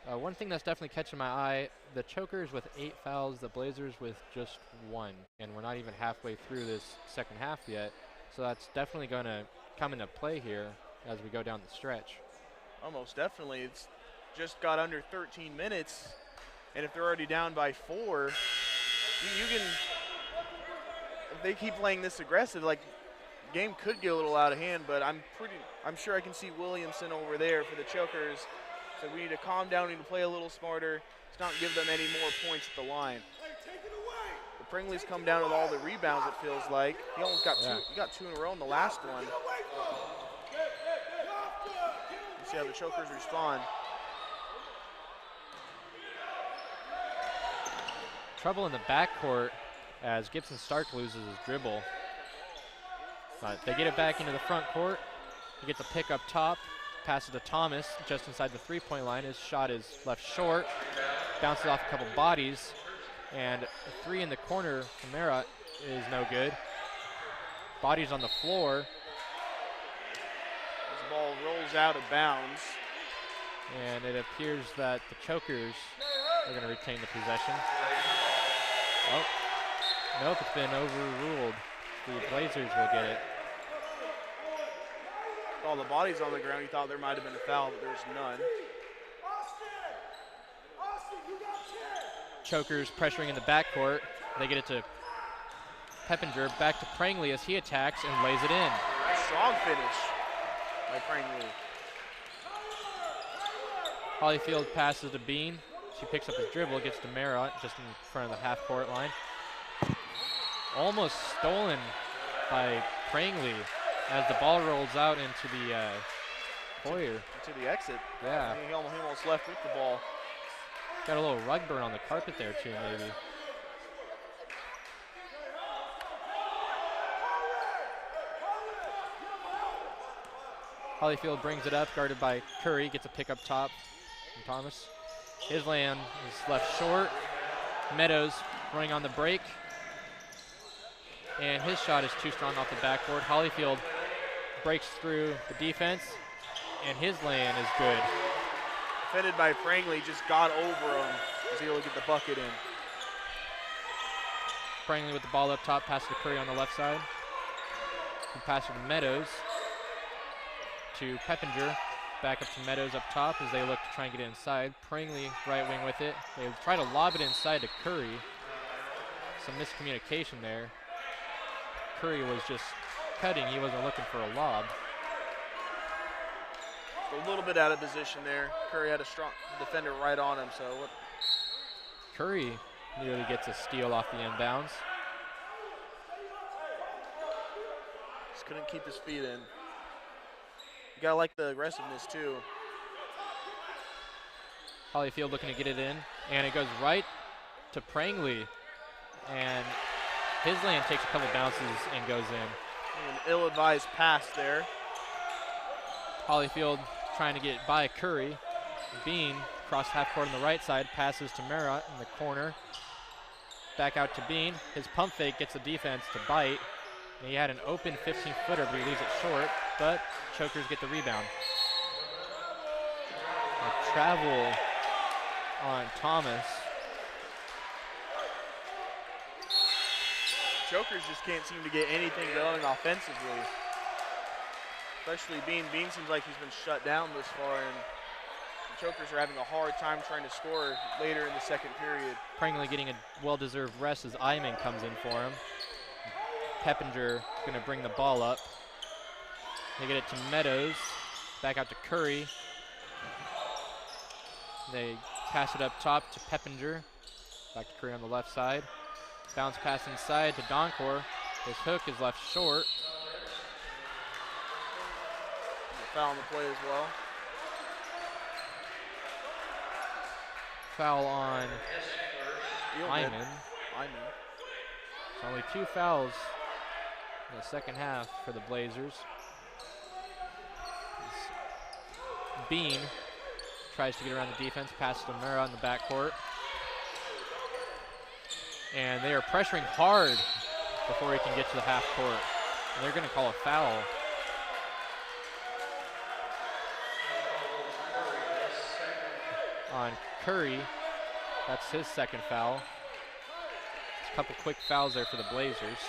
One thing that's definitely catching my eye, the Chokers with 8 fouls, the Blazers with just 1. And we're not even halfway through this second half yet. So that's definitely going to come into play here as we go down the stretch. Almost definitely. It's just got under 13 minutes. And if they're already down by 4, you can, if they keep playing this aggressive, like, game could get a little out of hand, but I'm sure I can see Williamson over there for the Chokers. So we need to calm down, we need to play a little smarter. Let's not give them any more points at the line. But Pringley's come down with all the rebounds, it feels like. He almost got two. He got 2 in a row in the last one. Let's see how the Chokers respond. Trouble in the backcourt as Gibson Stark loses his dribble. But they get it back into the front court. He gets a pick up top. Passes to Thomas just inside the 3-point line. His shot is left short. Bounces off a couple bodies. And a 3 in the corner from Merritt is no good. Bodies on the floor. This ball rolls out of bounds. And it appears that the Chokers are going to retain the possession. Oh, nope, it's been overruled. The Blazers will get it. All the bodies on the ground, you thought there might have been a foul, but there's none. Chokers pressuring in the backcourt. They get it to Peppinger, back to Prangley as he attacks and lays it in. Strong finish by Prangley. Holyfield passes to Bean. She picks up his dribble, gets to Merritt just in front of the half-court line. Almost stolen by Prangley as the ball rolls out into the foyer. To the exit. Yeah. He almost left with the ball. Got a little rug burn on the carpet there too, maybe. Holyfield brings it up, guarded by Curry, gets a pick up top from Thomas. His land is left short. Meadows running on the break. And his shot is too strong off the backboard. Holyfield breaks through the defense, and his lay-in is good. Defended by Prangley, just got over him. Was able to get the bucket in. Prangley with the ball up top, pass to Curry on the left side. He passes to Meadows, to Peppinger, back up to Meadows up top as they look to try and get it inside. Prangley right wing with it. They try to lob it inside to Curry. Some miscommunication there. Curry was just cutting, he wasn't looking for a lob. A little bit out of position there. Curry had a strong defender right on him, so what? Curry nearly gets a steal off the inbounds. Just couldn't keep his feet in. You gotta like the aggressiveness too. Holyfield looking to get it in, and it goes right to Prangley, and his land takes a couple bounces and goes in. An ill-advised pass there. Holyfield trying to get by Curry. Bean across half court on the right side, passes to Merritt in the corner. Back out to Bean. His pump fake gets the defense to bite. And he had an open 15-footer, but he leaves it short. But Chokers get the rebound. A travel on Thomas. Chokers just can't seem to get anything going offensively. Especially Bean. Bean seems like he's been shut down this far, and the Chokers are having a hard time trying to score later in the second period. Prangley getting a well-deserved rest as Iman comes in for him. Peppinger going to bring the ball up. They get it to Meadows. Back out to Curry. They pass it up top to Peppinger. Back to Curry on the left side. Bounce pass inside to Doncor. His hook is left short. Foul on the play as well. Foul on Iman. Iman. Only 2 fouls in the second half for the Blazers. Bean tries to get around the defense, passes to Mera in the backcourt. And they are pressuring hard before he can get to the half court. And they're going to call a foul on Curry. That's his second foul. A couple quick fouls there for the Blazers.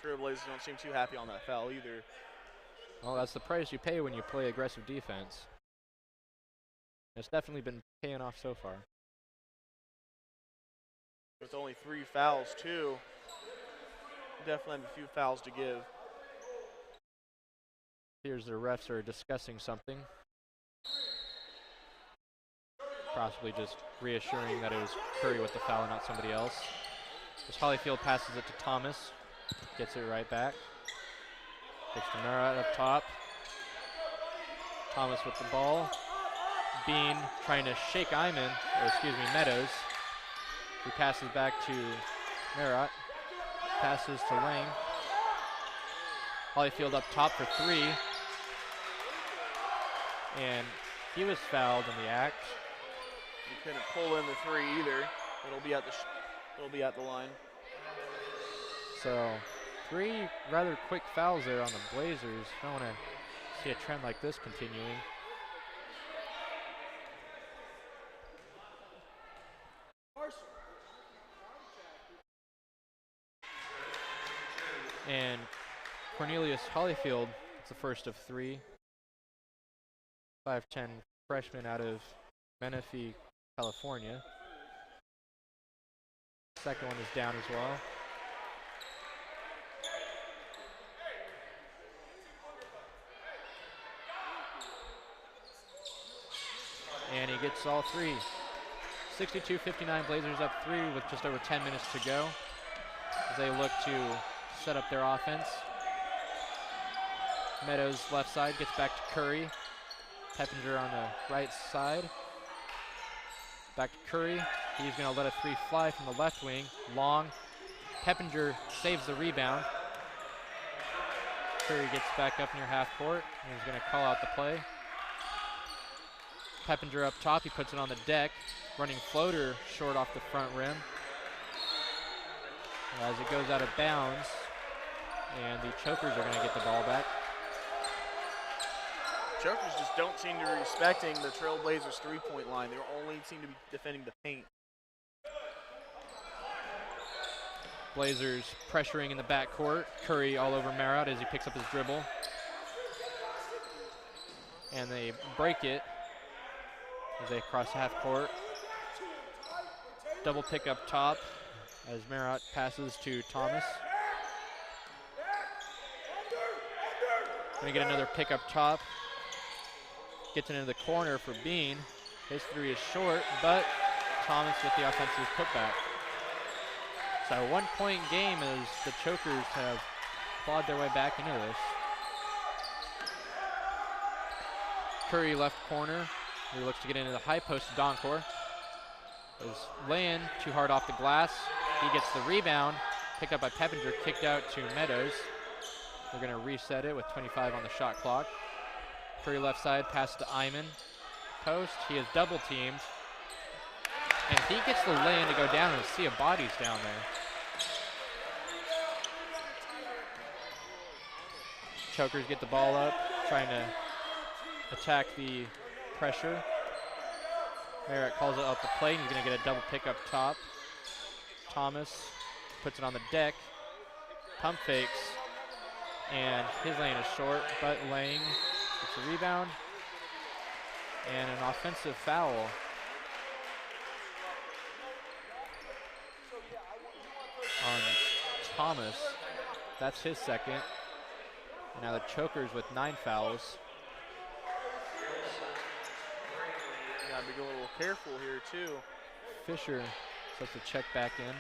Trailblazers don't seem too happy on that foul either. Well, that's the price you pay when you play aggressive defense. It's definitely been paying off so far. With only 3 fouls, too. Definitely have a few fouls to give. Here's the refs are discussing something. Possibly just reassuring that it was Curry with the foul and not somebody else. As Holyfield passes it to Thomas. Gets it right back. Gets to Merritt up top. Thomas with the ball. Bean trying to shake Meadows. He passes back to Merritt. Passes to Lang. Holyfield up top for 3. And he was fouled in the act. He couldn't pull in the 3 either. It'll be at the line. So 3 rather quick fouls there on the Blazers. Don't want to see a trend like this continuing. And Cornelius Holyfield, it's the first of 3. 5'10" freshman out of Menifee, California. Second one is down as well. And he gets all 3. 62-59, Blazers up 3 with just over 10 minutes to go as they look to set up their offense. Meadows left side gets back to Curry. Peppinger on the right side. Back to Curry. He's going to let a 3 fly from the left wing. Long. Peppinger saves the rebound. Curry gets back up near half court and he's going to call out the play. Peppinger up top. He puts it on the deck. Running floater short off the front rim. As it goes out of bounds. And the Chokers are going to get the ball back. Chokers just don't seem to be respecting the Trailblazers 3-point line. They only seem to be defending the paint. Blazers pressuring in the backcourt. Curry all over Merritt as he picks up his dribble. And they break it as they cross half court. Double pick up top as Merritt passes to Thomas. Gonna get another pick up top. Gets it into the corner for Bean. His 3 is short, but Thomas with the offensive putback. So a 1-point game as the Chokers have clawed their way back into this. Curry left corner. He looks to get into the high post to Doncor. Is laying too hard off the glass. He gets the rebound. Picked up by Peppinger, kicked out to Meadows. They're going to reset it with 25 on the shot clock. Curry left side, pass to Iman. Post, he is double teamed. And he gets the lay-in to go down and a sea of bodies down there. Chokers get the ball up, trying to attack the pressure. Merritt calls it up the plate. He's going to get a double pick up top. Thomas puts it on the deck. Pump fakes. And his lane is short, but Lang gets a rebound. And an offensive foul. On Thomas. That's his second. And now the Chokers with 9 fouls. Gotta be a little careful here too. Fisher supposed to check back in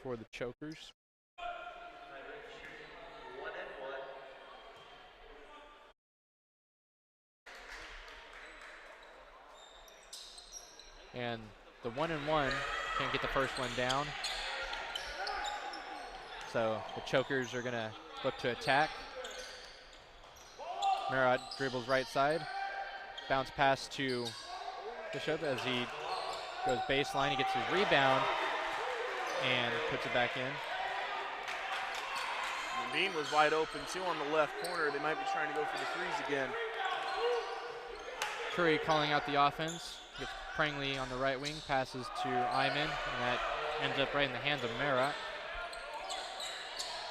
for the Chokers. And the 1-and-1 can't get the first one down. So the Chokers are gonna look to attack. Merritt dribbles right side. Bounce pass to Bishop as he goes baseline. He gets his rebound and puts it back in. Bean was wide open too on the left corner. They might be trying to go for the threes again. Curry calling out the offense. Gets Prangley on the right wing, passes to Iman, and that ends up right in the hands of Marat.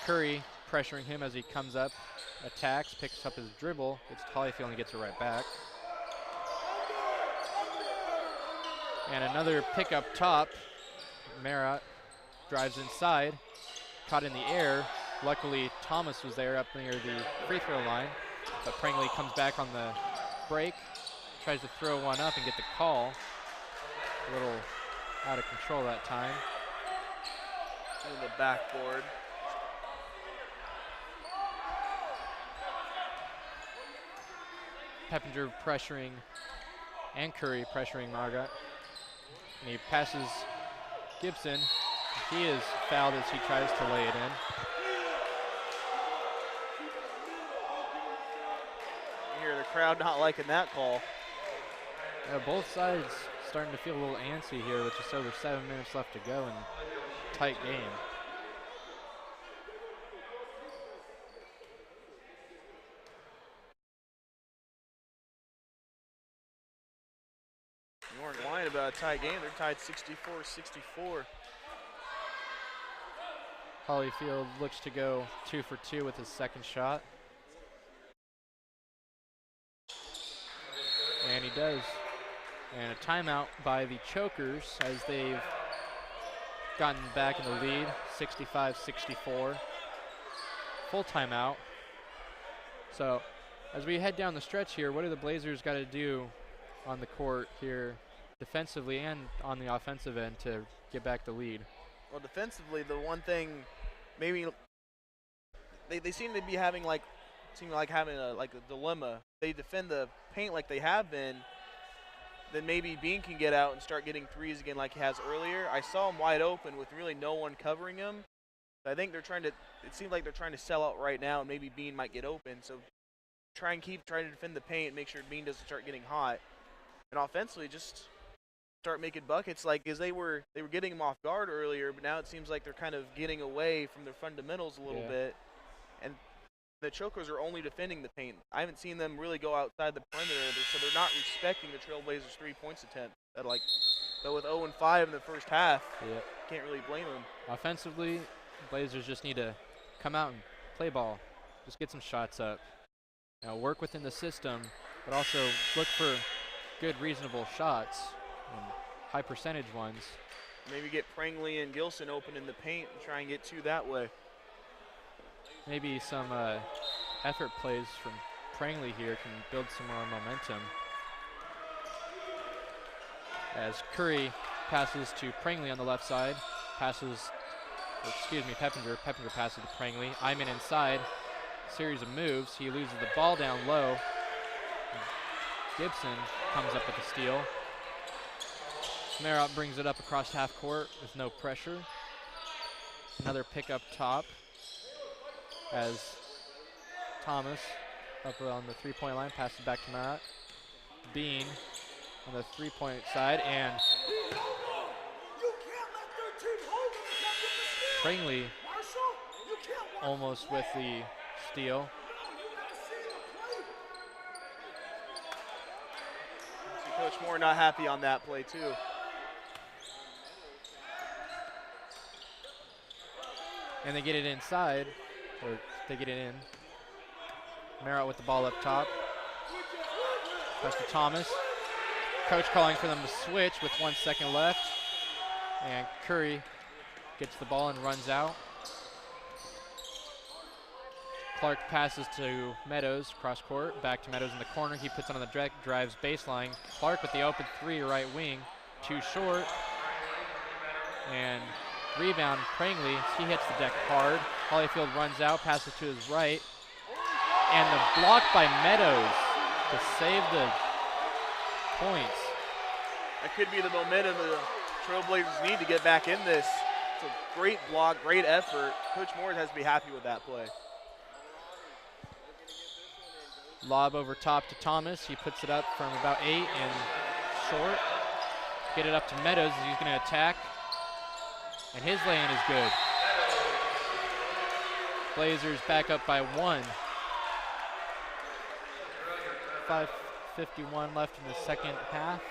Curry pressuring him as he comes up, attacks, picks up his dribble, gets to Holyfield and gets it right back. And another pick up top. Marat drives inside, caught in the air. Luckily, Thomas was there up near the free throw line, but Prangley comes back on the break, tries to throw one up and get the call. A little out of control that time. In the backboard. Peppinger pressuring and Curry pressuring Margot. And he passes Gibson. He is fouled as he tries to lay it in. You hear the crowd not liking that call. Both sides starting to feel a little antsy here with just over 7 minutes left to go and tight game. You weren't lying about a tight game. They're tied 64-64. Holyfield looks to go 2 for 2 with his second shot. And he does. And a timeout by the Chokers as they've gotten back in the lead, 65-64. Full timeout. So as we head down the stretch here, what do the Blazers got to do on the court here defensively and on the offensive end to get back the lead? Well, defensively, the one thing maybe they seem to be having having a dilemma. They defend the paint like they have been, then maybe Bean can get out and start getting threes again like he has earlier. I saw him wide open with really no one covering him. I think they're trying to, it seems like they're trying to sell out right now, and maybe Bean might get open. So trying to defend the paint, make sure Bean doesn't start getting hot. And offensively, just start making buckets because they were getting him off guard earlier, but now it seems like they're kind of getting away from their fundamentals a little bit. And the Chokers are only defending the paint. I haven't seen them really go outside the perimeter, so they're not respecting the Trailblazers' 3-point attempt. But with 0-5 in the first half, can't really blame them. Offensively, Blazers just need to come out and play ball. Just get some shots up. Now work within the system, but also look for good, reasonable shots and high percentage ones. Maybe get Prangley and Gilson open in the paint and try and get two that way. Maybe some effort plays from Prangley here can build some more momentum. As Curry passes to Prangley on the left side, Peppinger passes to Prangley. Iman inside, series of moves. He loses the ball down low. Gibson comes up with a steal. Marat brings it up across half court with no pressure. Another pick up top as Thomas up on the three-point line passes back to Marat. Bean on the three-point side, and Prangley almost with the steal. Coach Moore not happy on that play too. And they get it inside, or they get it in. Marat with the ball up top. Pass to Thomas. Coach calling for them to switch with 1 second left. And Curry gets the ball and runs out. Clark passes to Meadows, cross court, back to Meadows in the corner. He puts it on the drives baseline. Clark with the open three, right wing, too short. And rebound, Prangley, he hits the deck hard. Holyfield runs out, passes to his right. And the block by Meadows to save the points. That could be the momentum the Trailblazers need to get back in this. It's a great block, great effort. Coach Moore has to be happy with that play. Lob over top to Thomas. He puts it up from about 8 and short. Get it up to Meadows as he's going to attack. And his lay-in is good. Blazers back up by 1. 1:51 left in the second half.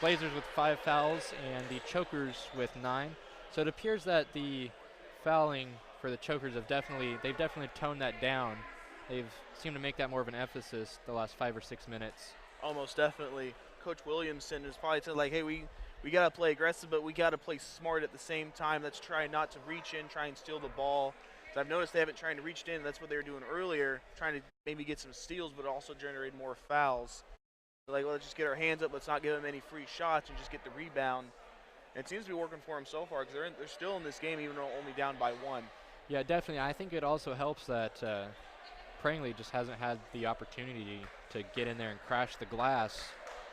Blazers with 5 fouls and the Chokers with 9. So it appears that the fouling for the Chokers they've definitely toned that down. They've seemed to make that more of an emphasis the last 5 or 6 minutes. Almost definitely. Coach Williamson is probably saying, like, hey, we got to play aggressive, but we got to play smart at the same time. Let's try not to reach in, try and steal the ball. So I've noticed they haven't tried to reach in. That's what they were doing earlier, trying to maybe get some steals, but also generate more fouls. They're like, well, let's just get our hands up. Let's not give them any free shots and just get the rebound. And it seems to be working for them so far because they're still in this game even though only down by 1. Yeah, definitely. I think it also helps that Prangley just hasn't had the opportunity to get in there and crash the glass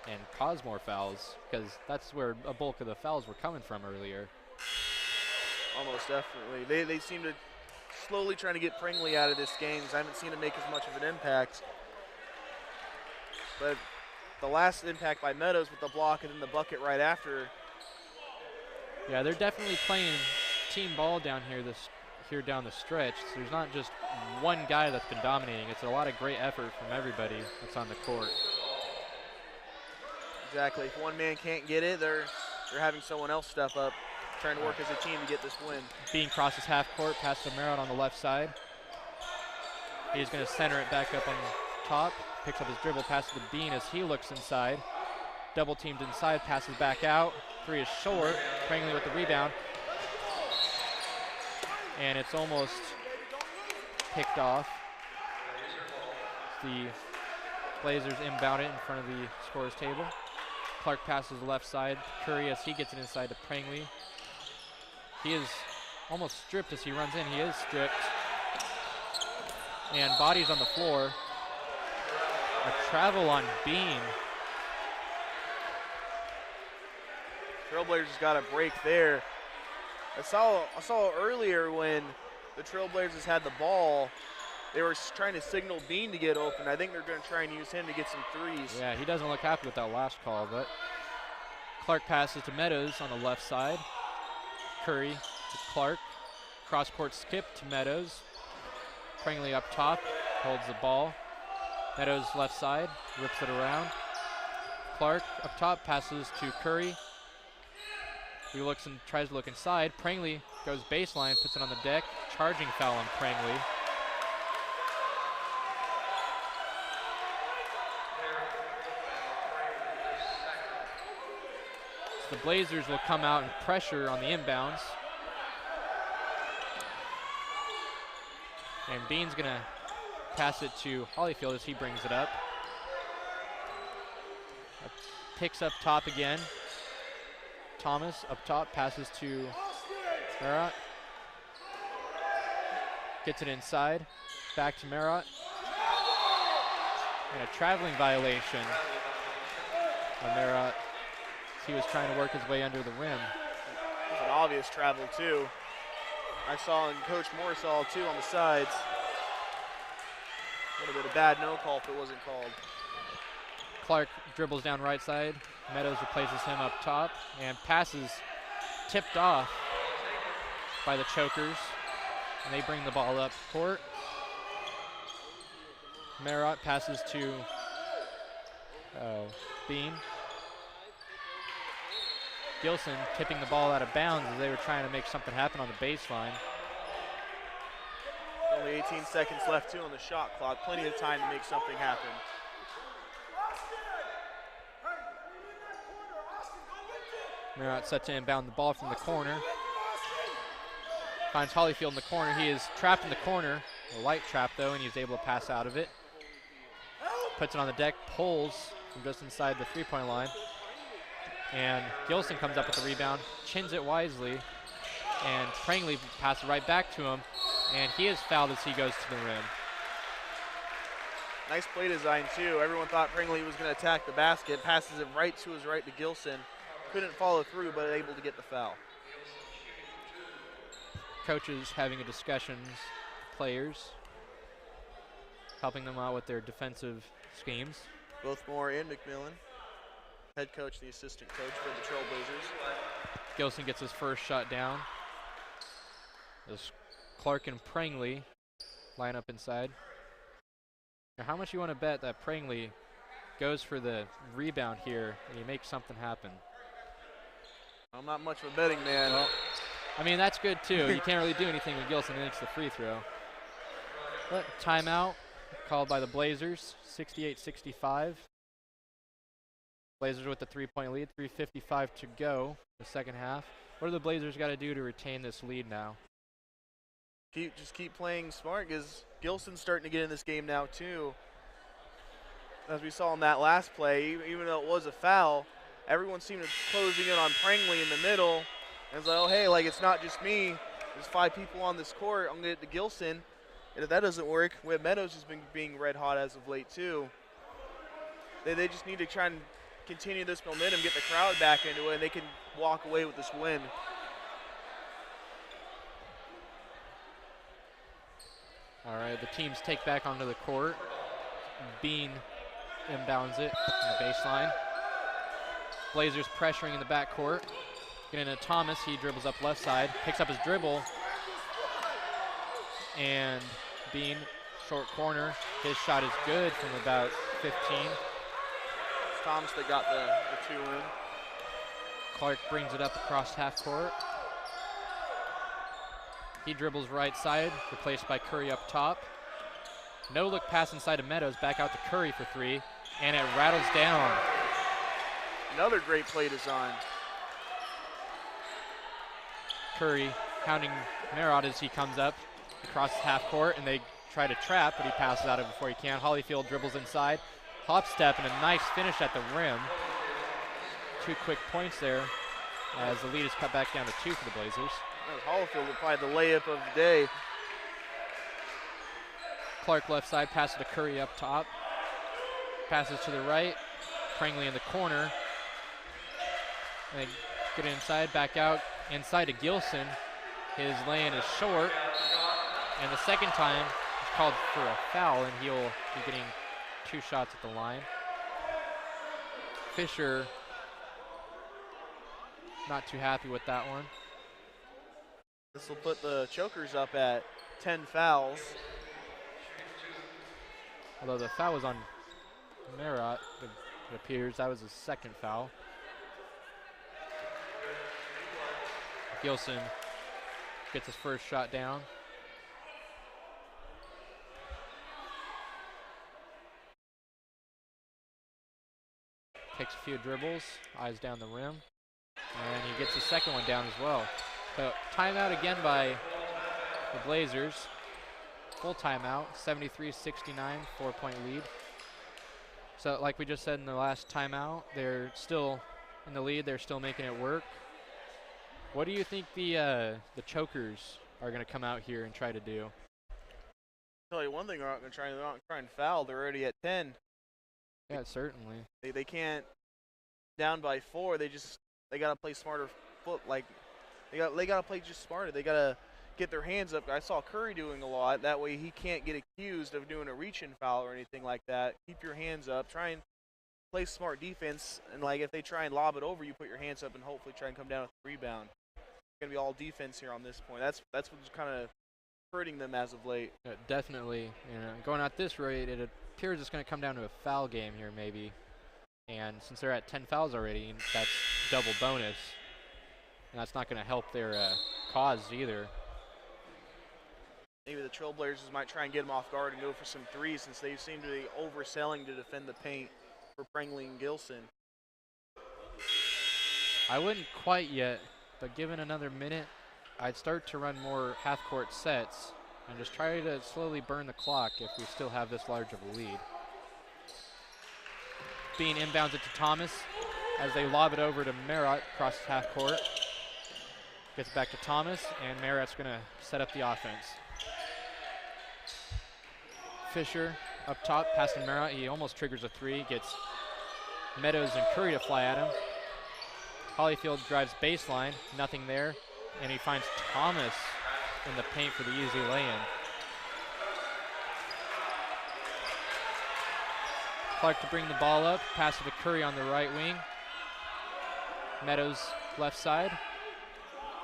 and cause more fouls, because that's where a bulk of the fouls were coming from earlier. Almost definitely. They seem to slowly trying to get Prangley out of this game because I haven't seen him make as much of an impact. But the last impact by Meadows with the block and then the bucket right after. Yeah, they're definitely playing team ball down here down the stretch. So there's not just one guy that's been dominating. It's a lot of great effort from everybody that's on the court. Exactly. If one man can't get it, they're having someone else step up, trying to work as a team to get this win. Bean crosses half court, pass to Merritt on the left side. He's going to center it back up on top. Picks up his dribble, passes to Bean as he looks inside. Double teamed inside, passes back out. 3 is short. Prangley with the rebound. And it's almost picked off. The Blazers inbound it in front of the scorer's table. Clark passes the left side. Curry as he gets it inside to Prangley. He is almost stripped as he runs in. He is stripped. And bodies on the floor. A travel on Bean. Trailblazers got a break there. I saw earlier when the Trailblazers had the ball, they were trying to signal Bean to get open. I think they're going to try and use him to get some threes. Yeah, he doesn't look happy with that last call, but Clark passes to Meadows on the left side. Curry to Clark. Cross-court skip to Meadows. Prangley up top, holds the ball. Meadows left side, rips it around. Clark up top, passes to Curry. He looks and tries to look inside. Prangley goes baseline, puts it on the deck. Charging foul on Prangley. So the Blazers will come out and pressure on the inbounds. And Bean's gonna pass it to Holyfield as he brings it up. Picks up top again. Thomas up top, passes to Merritt. Gets it inside, back to Merritt. And a traveling violation on Merritt. He was trying to work his way under the rim. It was an obvious travel too. I saw, and Coach Moore saw too on the sides. Would have been a bad no call if it wasn't called. Clark dribbles down right side. Meadows replaces him up top and passes tipped off by the Chokers. And they bring the ball up court. Merritt passes to Bean. Gilson tipping the ball out of bounds as they were trying to make something happen on the baseline. Only 18 seconds left too on the shot clock. Plenty of time to make something happen. Merritt set to inbound the ball from the corner. Finds Holyfield in the corner. He is trapped in the corner. A light trap though, and he's able to pass out of it. Puts it on the deck, pulls from just inside the three-point line. And Gilson comes up with the rebound, chins it wisely, and Prangley passes right back to him, and he is fouled as he goes to the rim. Nice play design too. Everyone thought Prangley was going to attack the basket, passes it right to his right to Gilson. Couldn't follow through, but able to get the foul. Coaches having a discussion, players, helping them out with their defensive schemes. Both Moore and McMillan. Head coach and the assistant coach for the Trailblazers. Gilson gets his first shot down. As Clark and Prangley line up inside. Now, how much you want to bet that Prangley goes for the rebound here, and he makes something happen. I'm not much of a betting man. Well, I mean, that's good too. You can't really do anything when Gilson makes the free throw. But timeout called by the Blazers, 68-65. Blazers with the 3-point lead, 3:55 to go the second half. What do the Blazers got to do to retain this lead now? Just keep playing smart, because Gilson's starting to get in this game now too. As we saw in that last play, even though it was a foul, everyone seemed to be closing in on Prangley in the middle. And it's like, oh, hey, like, it's not just me. There's 5 people on this court. I'm going to get to Gilson. And if that doesn't work, Whit Meadows has been being red hot as of late too. They just need to try and continue this momentum, get the crowd back into it, and they can walk away with this win. All right, the teams take back onto the court. Bean inbounds it on the baseline. Blazers pressuring in the backcourt. Getting to Thomas, he dribbles up left side, picks up his dribble. And Bean, short corner. His shot is good from about 15. It's Thomas that got the 2 in. Clark brings it up across half court. He dribbles right side, replaced by Curry up top. No look pass inside of Meadows, back out to Curry for 3, and it rattles down. Another great play design. Curry hounding Merritt as he comes up across half court, and they try to trap, but he passes out of it before he can. Holyfield dribbles inside, hop step, and a nice finish at the rim. 2 quick points there as the lead is cut back down to 2 for the Blazers. Holyfield with probably the layup of the day. Clark left side, passes to Curry up top. Passes to the right. Prangley in the corner. And they get inside, back out, inside to Gilson. His lay-in is short. And the second time, he's called for a foul, and he'll be getting 2 shots at the line. Fisher, not too happy with that one. This will put the Chokers up at 10 fouls. Although the foul was on Merritt, it appears that was his second foul. Gilson gets his first shot down. Takes a few dribbles, eyes down the rim, and he gets the second one down as well. So timeout again by the Blazers. Full timeout, 73-69, 4-point lead. So like we just said in the last timeout, they're still in the lead. They're still making it work. What do you think the Chokers are going to come out here and try to do? I'll tell you one thing, they're not going to try and foul. They're already at 10. Yeah, certainly. They can't, down by 4, they got to play smarter foot. Like, they got to play just smarter. They got to get their hands up. I saw Curry doing a lot. That way he can't get accused of doing a reach-in foul or anything like that. Keep your hands up. Try and play smart defense. And, like, if they try and lob it over, you put your hands up and hopefully try and come down with a rebound. It's going to be all defense here on this point. That's what's kind of hurting them as of late. Definitely. You know, going at this rate, it appears it's going to come down to a foul game here maybe. And since they're at 10 fouls already, that's double bonus. And that's not going to help their cause either. Maybe the Trailblazers might try and get them off guard and go for some threes, since they seem to be overselling to defend the paint for Prangley and Gilson. I wouldn't quite yet, but given another minute, I'd start to run more half-court sets and just try to slowly burn the clock if we still have this large of a lead. Bean inbounds it to Thomas as they lob it over to Merritt across half court. Gets back to Thomas, and Merritt's going to set up the offense. Fisher up top, passing Merritt. He almost triggers a 3, gets Meadows and Curry to fly at him. Holyfield drives baseline, nothing there, and he finds Thomas in the paint for the easy lay-in. Clark to bring the ball up, pass it to Curry on the right wing. Meadows left side,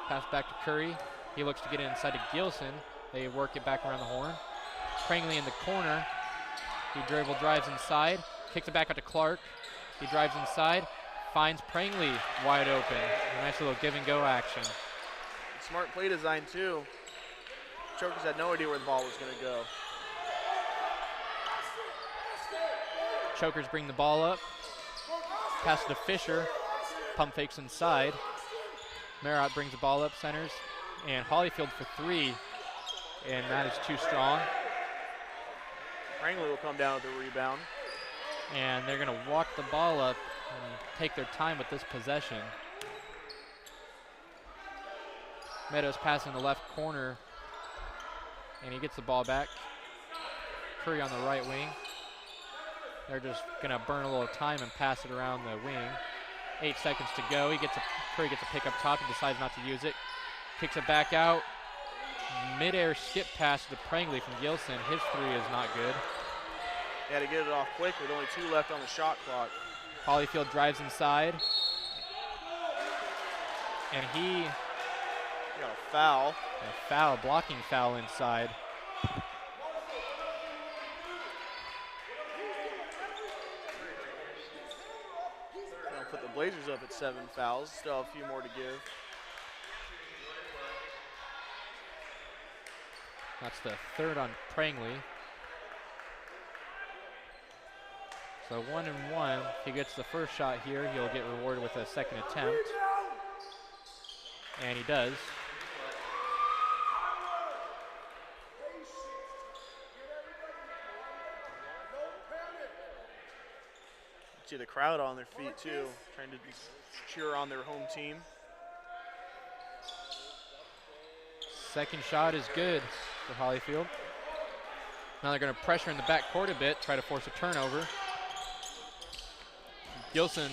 pass back to Curry. He looks to get it inside to Gilson. They work it back around the horn. Prangley in the corner. He drives inside, kicks it back out to Clark. He drives inside, finds Prangley wide open. A nice little give and go action. Smart play design too. Chokers had no idea where the ball was going to go. Chokers bring the ball up. Pass it to Fisher. Pump fakes inside. Merritt brings the ball up, centers. And Hollyfield for 3. And that is too strong. Prangley will come down with the rebound. And they're going to walk the ball up and take their time with this possession. Meadows passing the left corner. And he gets the ball back. Curry on the right wing. They're just going to burn a little time and pass it around the wing. 8 seconds to go. Curry gets a pick up top and decides not to use it. Kicks it back out. Mid-air skip pass to Prangley from Gilson. His 3 is not good. He had to get it off quick with only 2 left on the shot clock. Hollyfield drives inside. And he got a foul. Blocking foul inside. Gonna put the Blazers up at 7 fouls. Still have a few more to give. That's the 3rd on Prangley. So 1 and 1. If he gets the first shot here, he'll get rewarded with a second attempt. And he does. See the crowd on their feet too, trying to cheer on their home team. Second shot is good for Hollyfield. Now they're going to pressure in the backcourt a bit, try to force a turnover. Gilson,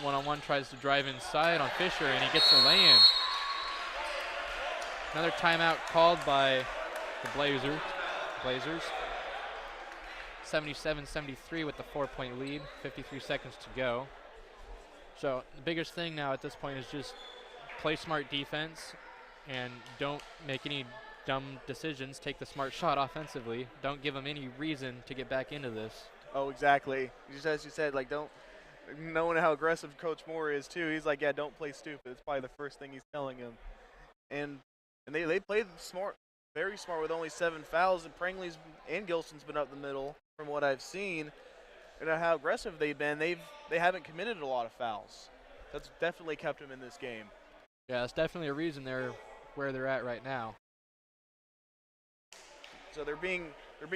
one-on-one, tries to drive inside on Fisher, and he gets the lay-in. Another timeout called by the Blazers. 77-73 with the 4-point lead, 53 seconds to go. So the biggest thing now at this point is just play smart defense and don't make any dumb decisions. Take the smart shot offensively. Don't give them any reason to get back into this. Oh, exactly. Just as you said, like, don't, knowing how aggressive Coach Moore is too, he's like, yeah, don't play stupid. It's probably the first thing he's telling him. And they played smart, very smart with only 7 fouls, and Prangley's and Gilson's been up the middle from what I've seen. And how aggressive they've been, they haven't committed a lot of fouls. That's definitely kept them in this game. Yeah, that's definitely a reason they're where they're at right now. So they're being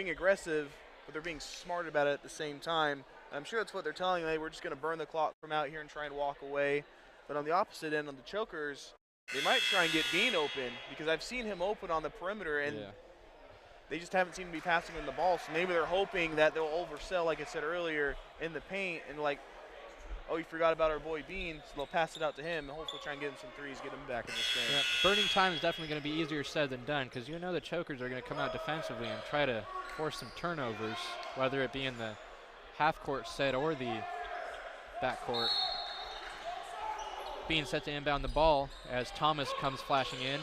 aggressive, but they're being smart about it at the same time. I'm sure that's what they're telling them. We're just going to burn the clock from out here and try and walk away. But on the opposite end, on the Chokers, they might try and get Bean open, because I've seen him open on the perimeter, and they just haven't seemed to be passing him the ball. So maybe they're hoping that they'll oversell, like I said earlier, in the paint, and like, oh, you forgot about our boy Bean, so they'll pass it out to him and hopefully try and get him some threes, get him back in this game. Yeah, burning time is definitely going to be easier said than done, because you know the Chokers are going to come out defensively and try to force some turnovers, whether it be in the half-court set or the backcourt. Bean set to inbound the ball as Thomas comes flashing in.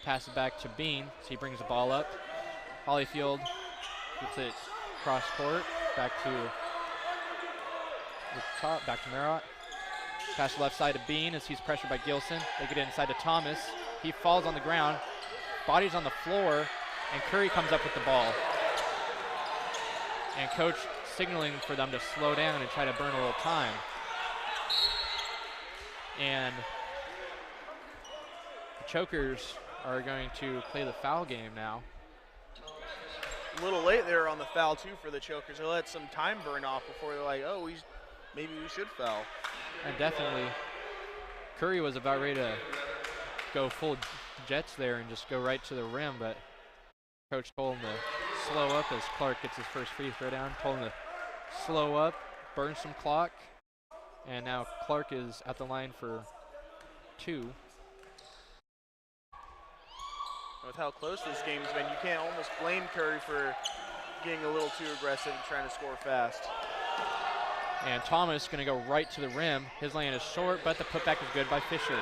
Pass it back to Bean, so he brings the ball up. Hollyfield gets it cross court, back to the top, back to Merritt. Pass left side to Bean as he's pressured by Gilson. They get inside to Thomas. He falls on the ground, body's on the floor, and Curry comes up with the ball. And coach signaling for them to slow down and try to burn a little time. And the Chokers are going to play the foul game now. A little late there on the foul too for the Chokers. They let some time burn off before they're like, oh, maybe we should foul. And definitely, Curry was about ready to go full Jets there and just go right to the rim, but coach told him to slow up as Clark gets his first free throw down. Told him to slow up, burn some clock, and now Clark is at the line for 2. With how close this game's been, you can't almost blame Curry for getting a little too aggressive and trying to score fast. And Thomas going to go right to the rim. His lane is short, but the putback is good by Fisher.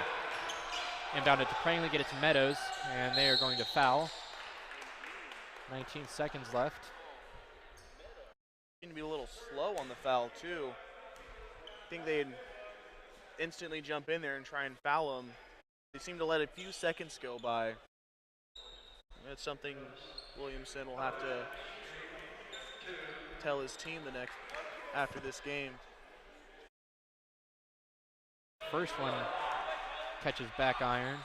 Inbounded to Prangley, get it to Meadows, and they are going to foul. 19 seconds left. Seem to be a little slow on the foul too. I think they'd instantly jump in there and try and foul him. They seem to let a few seconds go by. That's something Williamson will have to tell his team after this game. First one catches back iron.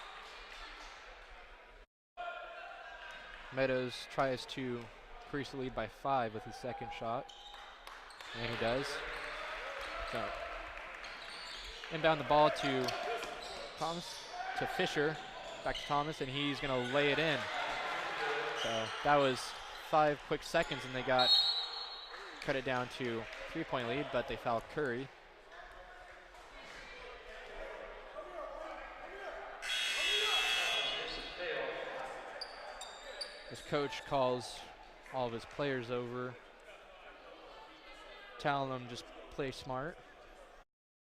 Meadows tries to increase the lead by 5 with his second shot, and he does. So inbound the ball to Fisher, back to Thomas, and he's going to lay it in. So that was 5 quick seconds, and they cut it down to 3-point lead, but they fouled Curry. His coach calls all of his players over, telling them just play smart.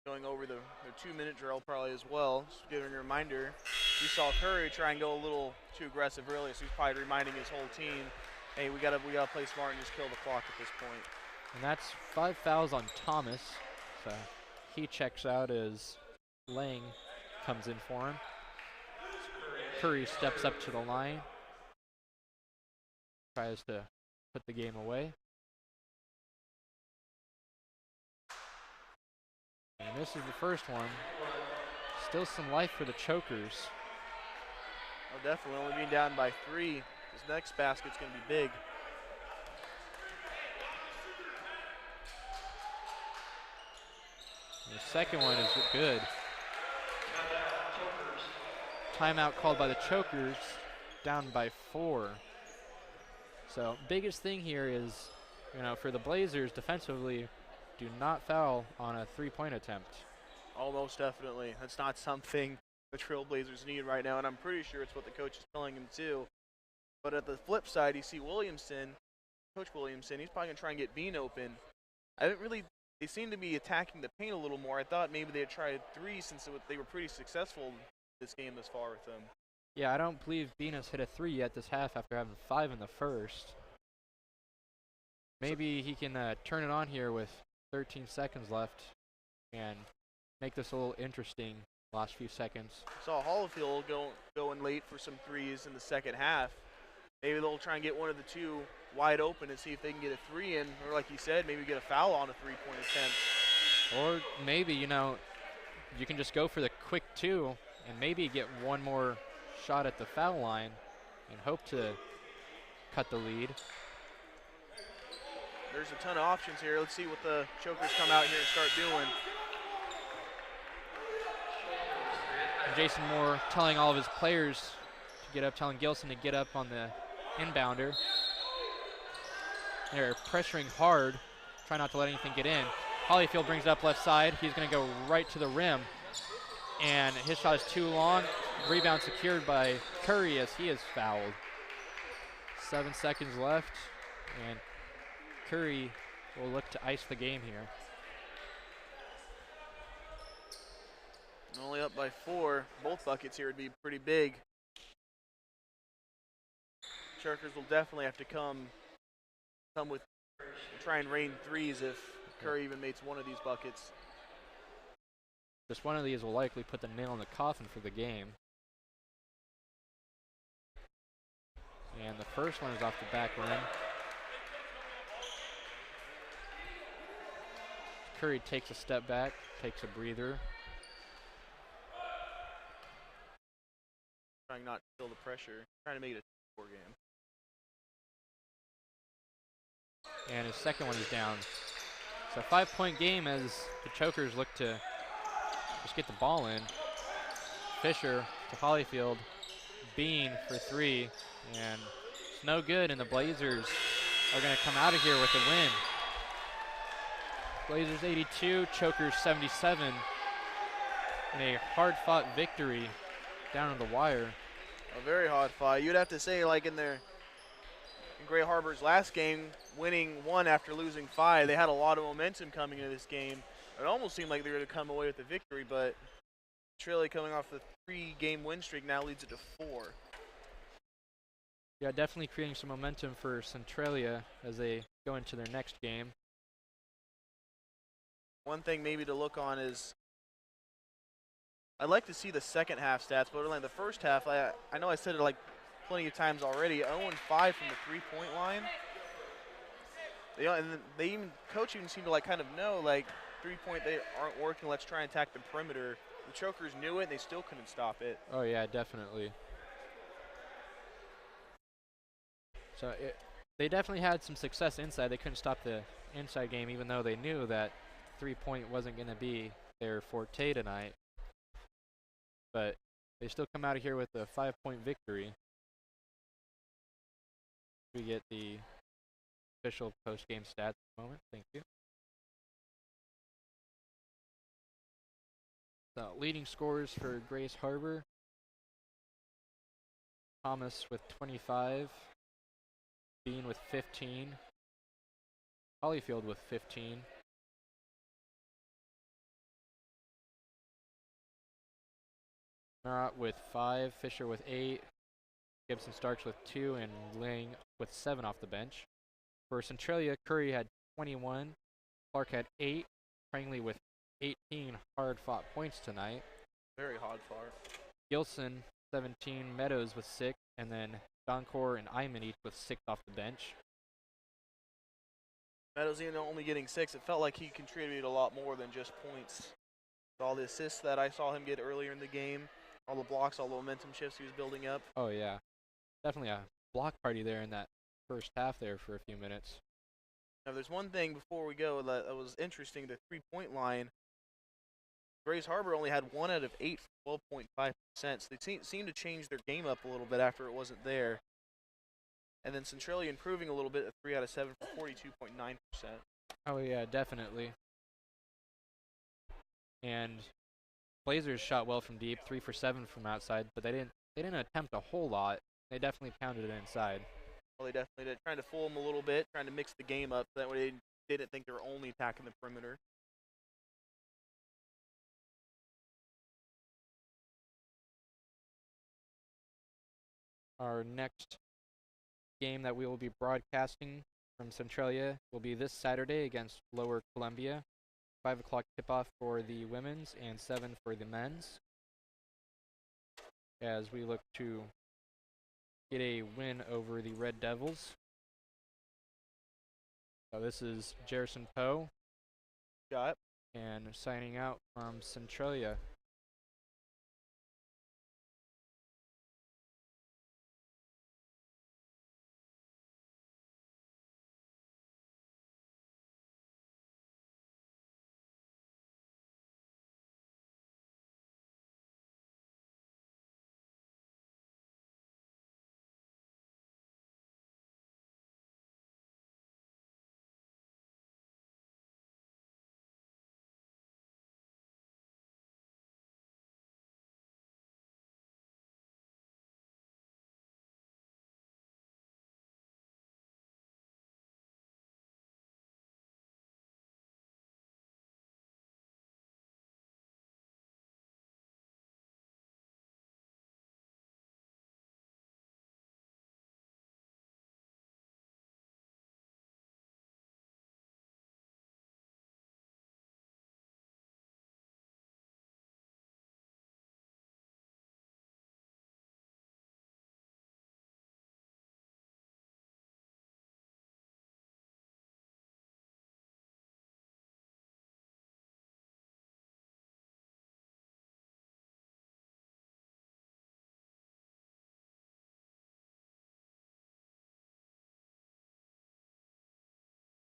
Going over the 2-minute drill probably as well. Just giving a reminder, we saw Curry try and go a little too aggressive earlier, so he's probably reminding his whole team, hey, we gotta play smart and just kill the clock at this point. And that's 5 fouls on Thomas. So he checks out as Lang comes in for him. Curry steps up to the line, tries to put the game away. And this is the first one. Still some life for the Chokers. Oh, definitely. Only being down by 3. This next basket's going to be big. The second one is good. Timeout called by the Chokers, down by 4. So biggest thing here is, for the Blazers defensively, do not foul on a 3-point attempt. Almost definitely. That's not something the Trailblazers need right now, and I'm pretty sure it's what the coach is telling him too. But at the flip side, you see Coach Williamson, he's probably going to try and get Bean open. They seem to be attacking the paint a little more. I thought maybe they'd try 3 since they were pretty successful this game this far with them. Yeah, I don't believe Bean has hit a 3 yet this half after having 5 in the first. Maybe he can turn it on here with 13 seconds left and make this a little interesting last few seconds. Saw Hollifield going late for some 3s in the second half. Maybe they'll try and get one of the 2 wide open and see if they can get a 3 in, or like you said, maybe get a foul on a 3-point attempt. Or maybe, you can just go for the quick 2 and maybe get one more shot at the foul line and hope to cut the lead. There's a ton of options here. Let's see what the Chokers come out here and start doing. And Jason Moore telling all of his players to get up, telling Gilson to get up on the inbounder. They're pressuring hard, trying not to let anything get in. Hollifield brings it up left side. He's going to go right to the rim. And his shot is too long. Rebound secured by Curry as he is fouled. 7 seconds left. And Curry will look to ice the game here. Only up by 4. Both buckets here would be pretty big. Chokers will definitely have to come with, try and rain 3s if Curry even makes one of these buckets. Just one of these will likely put the nail in the coffin for the game. And the first one is off the back rim. Curry takes a step back, takes a breather. Trying not to feel the pressure, trying to make it a 4 game. And his second one is down. It's a 5-point game as the Chokers look to just get the ball in. Fisher to Hollifield. Bean for 3. And it's no good, and the Blazers are going to come out of here with a win. Blazers 82, Chokers 77. In a hard-fought victory down to the wire. A very hard fight. You'd have to say, like in Gray Harbor's last game, winning 1 after losing 5, they had a lot of momentum coming into this game. It almost seemed like they were going to come away with the victory, but Centralia coming off the 3-game win streak now leads it to 4. Yeah, definitely creating some momentum for Centralia as they go into their next game. One thing maybe to look on is I'd like to see the second half stats, but like the first half, I know I said it like plenty of times already. 0-5 from the 3-point line. They even coach even seemed to like kind of know like 3-point they aren't working. Let's try and attack the perimeter. The Chokers knew it, and they still couldn't stop it. Oh yeah, definitely. So they definitely had some success inside. They couldn't stop the inside game, even though they knew that 3-point wasn't going to be their forte tonight. But they still come out of here with a 5-point victory. We get the official post-game stats moment. Thank you. So leading scorers for Grace Harbor. Thomas with 25. Bean with 15. Hollyfield with 15. Marat with 5. Fisher with 8. Gibson Starks with 2. And Lang with 7 off the bench. For Centralia, Curry had 21. Clark had 8. Prangley with 18 hard-fought points tonight. Very hard-fought. Gilson, 17. Meadows with 6. And then Doncor and Iman each with 6 off the bench. Meadows even only getting 6. It felt like he contributed a lot more than just points. All the assists that I saw him get earlier in the game, all the blocks, all the momentum shifts he was building up. Oh, yeah. Definitely a block party there in that first half there for a few minutes. Now, there's one thing before we go that was interesting. The 3-point line, Grace Harbor only had 1 out of 8 for 12.5%. So they seemed to change their game up a little bit after it wasn't there. And then Centralia improving a little bit at 3 out of 7 for 42.9%. Oh, yeah, definitely. And Blazers shot well from deep, 3 for 7 from outside, but they didn't attempt a whole lot. They definitely pounded it inside. Well, they definitely did. Trying to fool them a little bit, trying to mix the game up. That way they didn't think they were only attacking the perimeter. Our next game that we will be broadcasting from Centralia will be this Saturday against Lower Columbia. 5 o'clock tip-off for the women's and 7 for the men's. As we look to get a win over the Red Devils. So this is Jerison Poe. Got it. And signing out from Centralia.